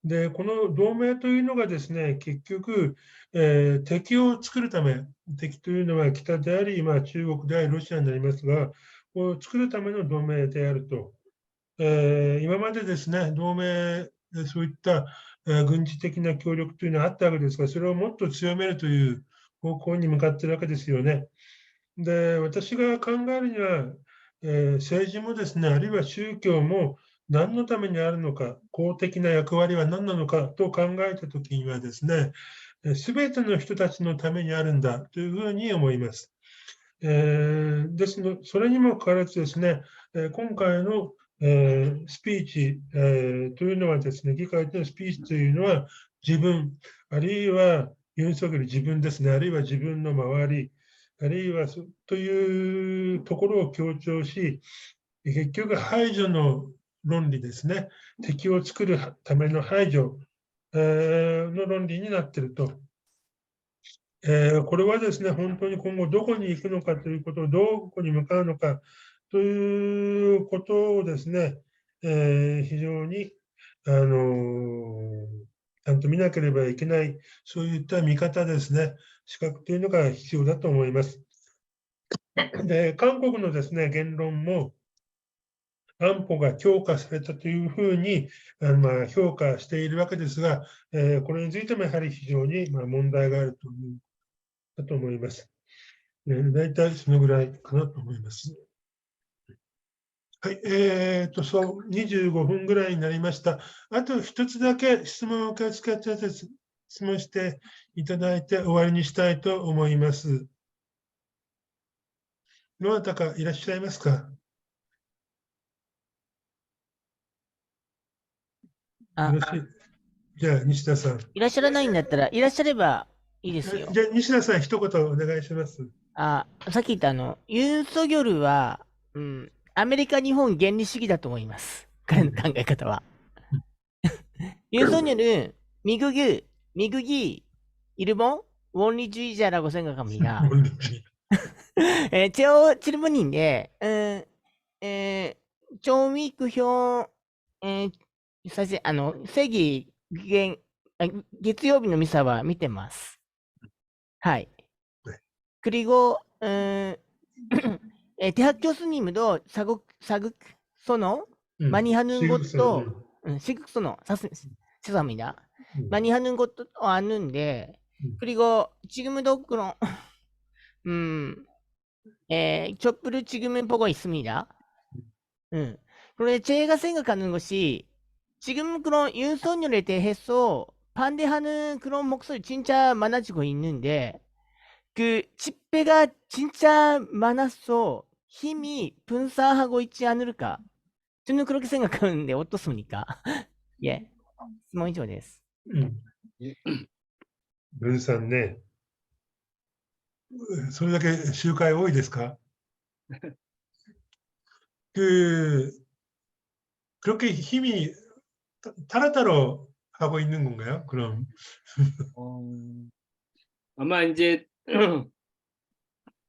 で、この同盟というのがですね、結局、敵を作るため、敵というのは北であり、中国であり、ロシアになりますが、を作るための同盟であると。今までですね、同盟、そういった軍事的な協力というのはあったわけですが、それをもっと強めるという方向に向かっているわけですよね。で、私が考えるには、政治もですね、あるいは宗教も何のためにあるのか、公的な役割は何なのかと考えたときにはですね、すべての人たちのためにあるんだというふうに思います。ですので、それにもかかわらずですね、今回のスピーチ、というのはですね、議会でのスピーチというのは、自分、あるいはユン・ソギョル自分ですね、あるいは自分の周り、あるいはというところを強調し、結局、排除の論理ですね、敵を作るための排除の論理になっていると。これはですね、本当に今後どこに行くのかということを、どこに向かうのかということをですね、非常にちゃんと見なければいけない、そういった見方ですね、視覚というのが必要だと思います。で、韓国のですね、言論も、安保が強化されたというふうに評価しているわけですが、これについてもやはり非常に問題があるというだと思います。大体そのぐらいかなと思います。はい、そう、25分ぐらいになりました。あと一つだけ質問を受け付けて質問していただいて終わりにしたいと思います。どなたかいらっしゃいますか？あ、よろしい。じゃあ、西田さん。いらっしゃらないんだったら、いらっしゃればいいですよ。じゃあ、西田さん、一言お願いします。さっき言ったユン・ソギョルは、アメリカ、日本原理主義だと思います。彼の考え方は。ユン・ソギョ는 미국이 일본 원리주의자라고 생각합니다. 제 질문인데, 존 위크 형, 사실,月曜日のミサは見てます。はい。그리고, 대학 교수님도 사극선호 많이 하는 것도, 시극선호, 죄송합니다. 많이 하는 것도 아는데, 그리고 지금도 그런, 촛불을 지금은 보고 있습니다. 그런데 제가 생각하는 것이, 지금 그런 윤석열에 대해서 반대하는 그런 목소리 진짜 많아지고 있는데, 그 집회가 진짜 많아서 힘이 분산하고 있지 않을까? 저는 그렇게 생각하는데 어떻습니까? 예, 질문以上です。分散ね。それだけ集会多いですか？ 그렇게 힘이 따로따로 하고 있는 건가요? 그럼. 아마 이제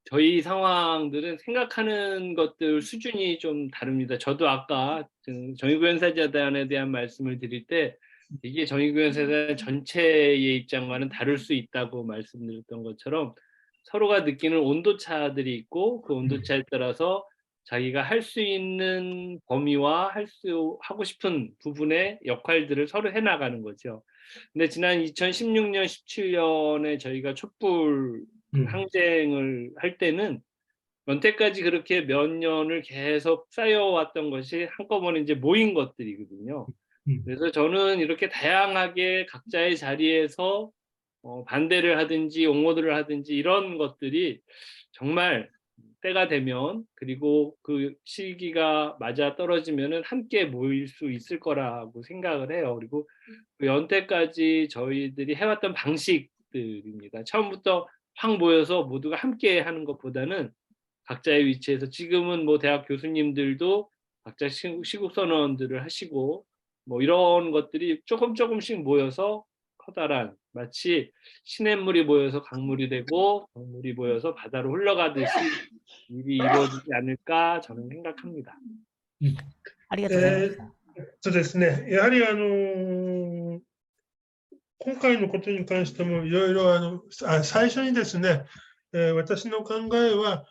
저희 상황들은 생각하는 것들 수준이 좀 다릅니다. 저도 아까 정의구현사재단에 대한 말씀을 드릴 때 이게 정의구현사재단 전체의 입장과는 다를 수 있다고 말씀드렸던 것처럼 서로가 느끼는 온도차들이 있고 그 온도차에 따라서 자기가 할 수 있는 범위와 하고 싶은 부분의 역할들을 서로 해나가는 거죠. 근데 지난 2016년, 17년에 저희가 촛불 항쟁을 할 때는 연태까지 그렇게 몇 년을 계속 쌓여왔던 것이 한꺼번에 이제 모인 것들이거든요. 그래서 저는 이렇게 다양하게 각자의 자리에서 반대를 하든지 옹호를 하든지 이런 것들이 정말 때가 되면 그리고 그 시기가 맞아 떨어지면은 함께 모일 수 있을 거라고 생각을 해요. 그리고 그 연태까지 저희들이 해왔던 방식들입니다. 처음부터 확 모여서 모두가 함께 하는 것보다는 각자의 위치에서 지금은 뭐 대학 교수님들도 각자 시국 선언들을 하시고 뭐 이런 것들이 조금씩 모여서 커다란 마치 시냇물이 모여서 강물이 되고 강물이 모여서 바다로 흘러가듯이 일이 이루어지지 않을까 저는 생각합니다. ありがとうございました。そうですね。やはり今回のことに関してもいろいろ最初にですね、私の考えは、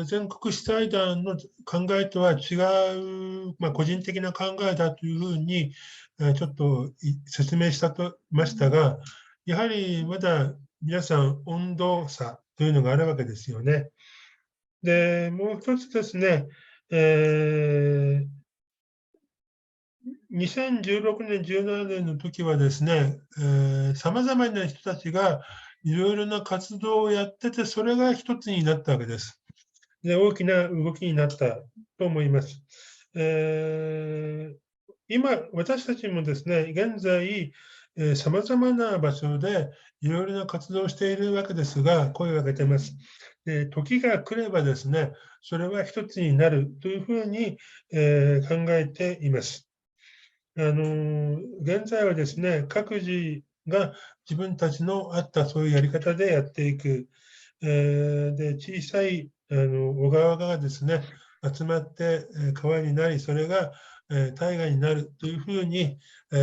全国主催団の考えとは違う、個人的な考えだというふうに、ちょっと説明ましたが、やはりまだ皆さん温度差というのがあるわけですよね。で、もう一つですね、2016年、17年の時はですね、様々な人たちがいろいろな活動をやってて、それが一つになったわけです。で、大きな動きになったと思います。今、私たちもですね、現在、様々な場所でいろいろな活動をしているわけですが、声を上げています。で、時が来ればですね、それは一つになるというふうに、考えています。現在はですね、各自が自分たちの合ったそういうやり方でやっていく。で、小さい小川がですね、集まって川になり、それが大河になるというふうに、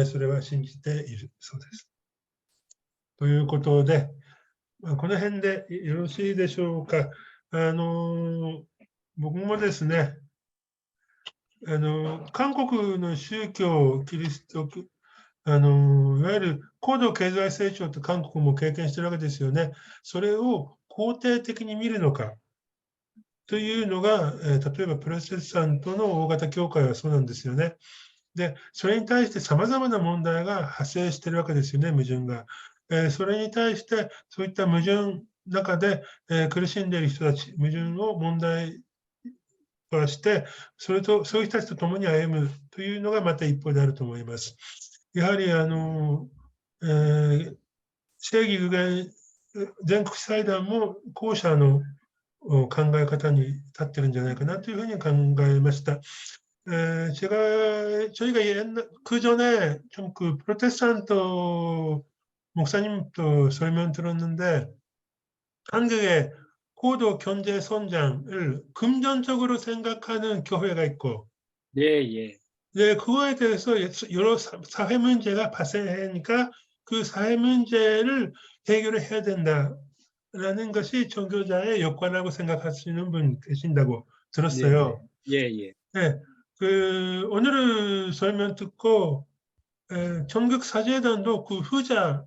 それは信じているそうです。ということで、この辺でよろしいでしょうか。僕もですね、韓国の宗教、キリスト、いわゆる高度経済成長って韓国も経験してるわけですよね。それを肯定的に見るのかというのが、例えばプロテスタントの大型教会はそうなんですよね。で、それに対して様々な問題が発生してるわけですよね、矛盾が。それに対して、そういった矛盾の中で、苦しんでいる人たち、矛盾を問題として、そういう人たちと共に歩むというのがまた一方であると思います。やはり、正義具現全国主催団も後者の考え方に立ってるんじゃないかなというふうに考えました。저희가 그 전에 좀 그 프로테스탄트 목사님도 설명 들었는데 한국의 고도 경제 성장을 금전적으로 생각하는 교회가 있고, 예. 네, 그거에 대해서 여러 사회 문제가 발생하니까 그 사회 문제를 해결을 해야 된다라는 것이 종교자의 역할이라고 생각하시는 분 계신다고 들었어요. 예. 네, 오늘 설명 듣고 전국사제단도 그 후자의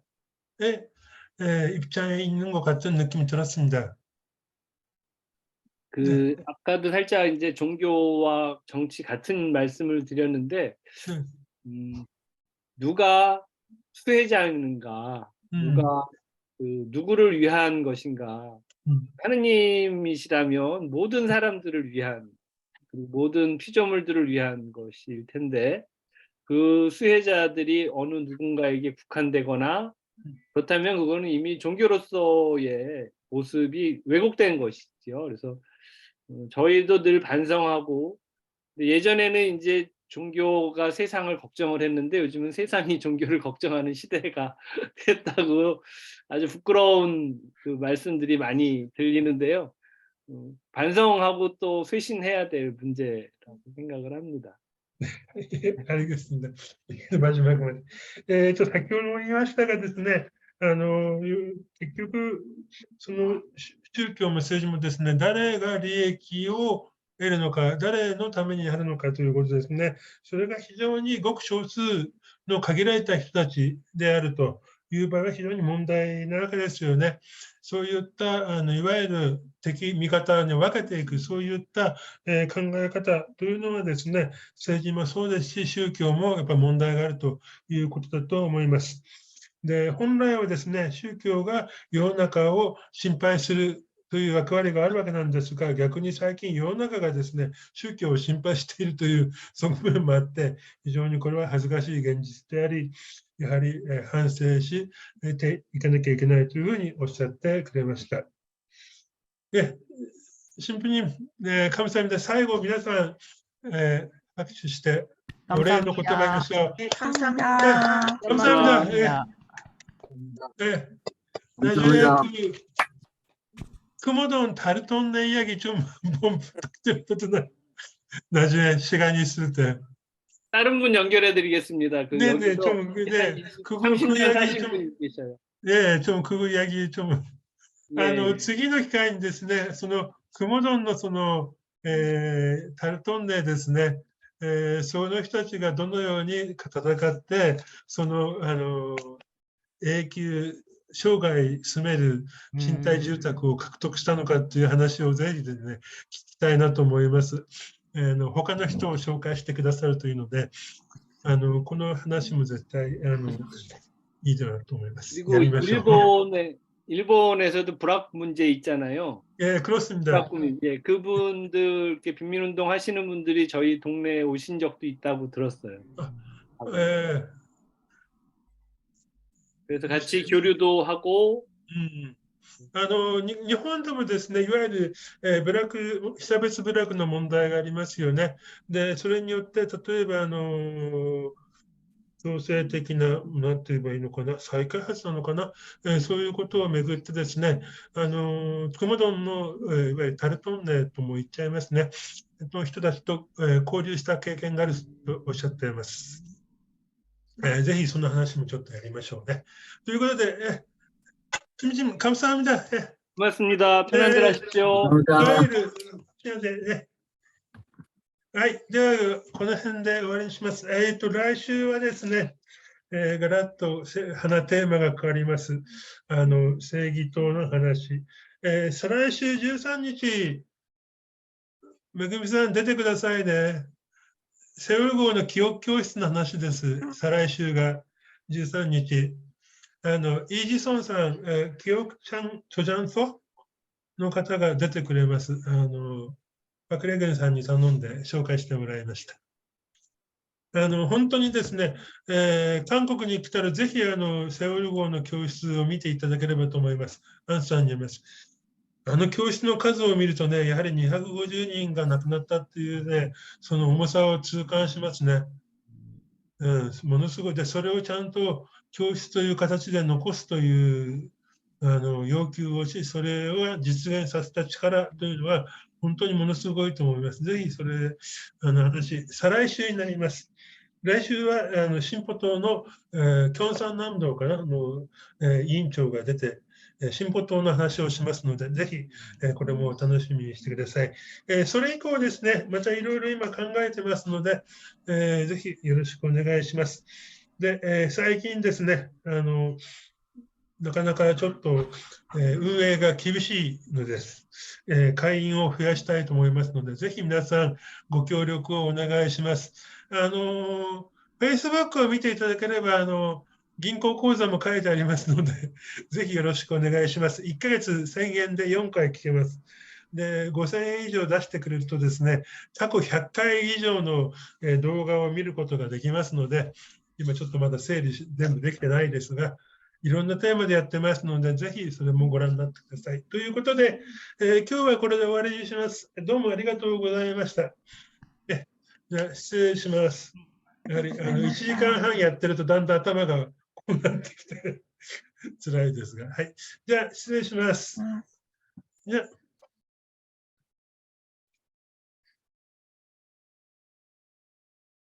입장에 있는 것 같은 느낌이 들었습니다. 아까도 살짝 이제 종교와 정치 같은 말씀을 드렸는데, 누가 수혜자인가, 누가 누구를 위한 것인가, 하느님이시라면 모든 사람들을 위한, 그리고 모든 피조물들을 위한 것일 텐데, 그 수혜자들이 어느 누군가에게 국한되거나, 그렇다면 그거는 이미 종교로서의 모습이 왜곡된 것이죠. 그래서 저희도 늘 반성하고, 예전에는 이제 종교가 세상을 걱정을 했는데 요즘은 세상이 종교를 걱정하는 시대가 됐다고 아주 부끄러운 그 말씀들이 많이 들리는데요. 반성하고 또 쇄신해야 될 문제라고 생각을 합니다. 알겠습니다. 마지막まで。先ほども言いましたがですね、結局、その宗教も政治もですね、誰が利益を得るのか、誰のためにやるのかということですね。それが非常にごく少数の限られた人たちであるという場合は非常に問題なわけですよね。そういったいわゆる敵、味方に分けていく、そういった考え方というのはですね、政治もそうですし、宗教もやっぱり問題があるということだと思います。で、本来はですね、宗教が世の中を心配するという役割があるわけなんですが、逆に最近世の中がですね、宗教を心配しているという側面もあって、非常にこれは恥ずかしい現実であり、やはり反省していかなきゃいけないというふうにおっしゃってくれました。シンプルに、감사합니다。最後、皆さん、拍手してお礼の言葉を言いましょう。 감사합니다. 감사합니다. 나중에 금오돈 다르톤네 이야기 좀 부탁드려도 나중에 시간이 있을 때. 다른 분 연결해 드리겠습니다. 그 네네, 여기서 좀, 네, 그 30년 이야기 사신 좀, 분이 계셔요. 네, 좀 그 이야기 좀, 예. 次の機会にですね、その、금오돈のその、ダルトンネですね、その人たちがどのように戦って、その、永久、生涯住める賃貸住宅を獲得したのかという話をぜひですね、聞きたいなと思います。他の人を紹介してくださるというので、この話も絶対いいだろうと思います。 그리고 일본에서도 불합 문제 있잖아요. 예, 그렇습니다. 불합, 예, 그분들 이렇게 빈민운동 하시는 분들이 저희 동네에 오신 적도 있다고 들었어요. 예. 그래서 같이 교류도 하고. 日本でもですね、いわゆる、被差別部落の問題がありますよね。で、それによって、例えば、強制的な、なんて言えばいいのかな、再開発なのかな、そういうことをめぐってですね、クモドンの、いわゆるタルトンネとも言っちゃいますね、人たちと、交流した経験があるとおっしゃっています。ぜひその話もちょっとやりましょうね。ということで、팀장님 감사합니다. 고맙습니다. 편안들 하십시오. はい、ではこの辺で終わりにします。来週はですね、ガラッと花テーマが変わります。正義党の話。再来週13日、めぐみさん出てくださいね。セウル号の記憶教室の話です。再来週が13日。イージソンさん、記憶チョジャンソの方が出てくれます。パクレゲンさんに頼んで紹介してもらいました。本当にですね、韓国に来たらぜひセウル号の教室を見ていただければと思います。アンさんに言います。教室の数を見るとね、やはり250人が亡くなったっていうね、その重さを痛感しますね。ものすごい。で、それをちゃんと教室という形で残すという要求をし、それを実現させた力というのは、本当にものすごいと思います。ぜひそれ、話、再来週になります。来週は進歩党のキョンサン南道からの委員長が出て、進歩党の話をしますので、ぜひこれも楽しみにしてください。それ以降ですね、またいろいろ今考えてますので、ぜひよろしくお願いします。で、最近ですね、なかなかちょっと、運営が厳しいのです。会員を増やしたいと思いますので、ぜひ皆さんご協力をお願いします。Facebook を見ていただければ、銀行口座も書いてありますので、ぜひよろしくお願いします。1ヶ月1000円で4回聞けます。で、5000円以上出してくれるとですね、過去100回以上の動画を見ることができますので、今ちょっとまだ整理全部できてないですが、いろんなテーマでやってますので、ぜひそれもご覧になってください。ということで、今日はこれで終わりにします。どうもありがとうございました。じゃあ失礼します。やはり1時間半やってるとだんだん頭がこうなってきて辛いですが。はい。じゃあ失礼します。じゃあ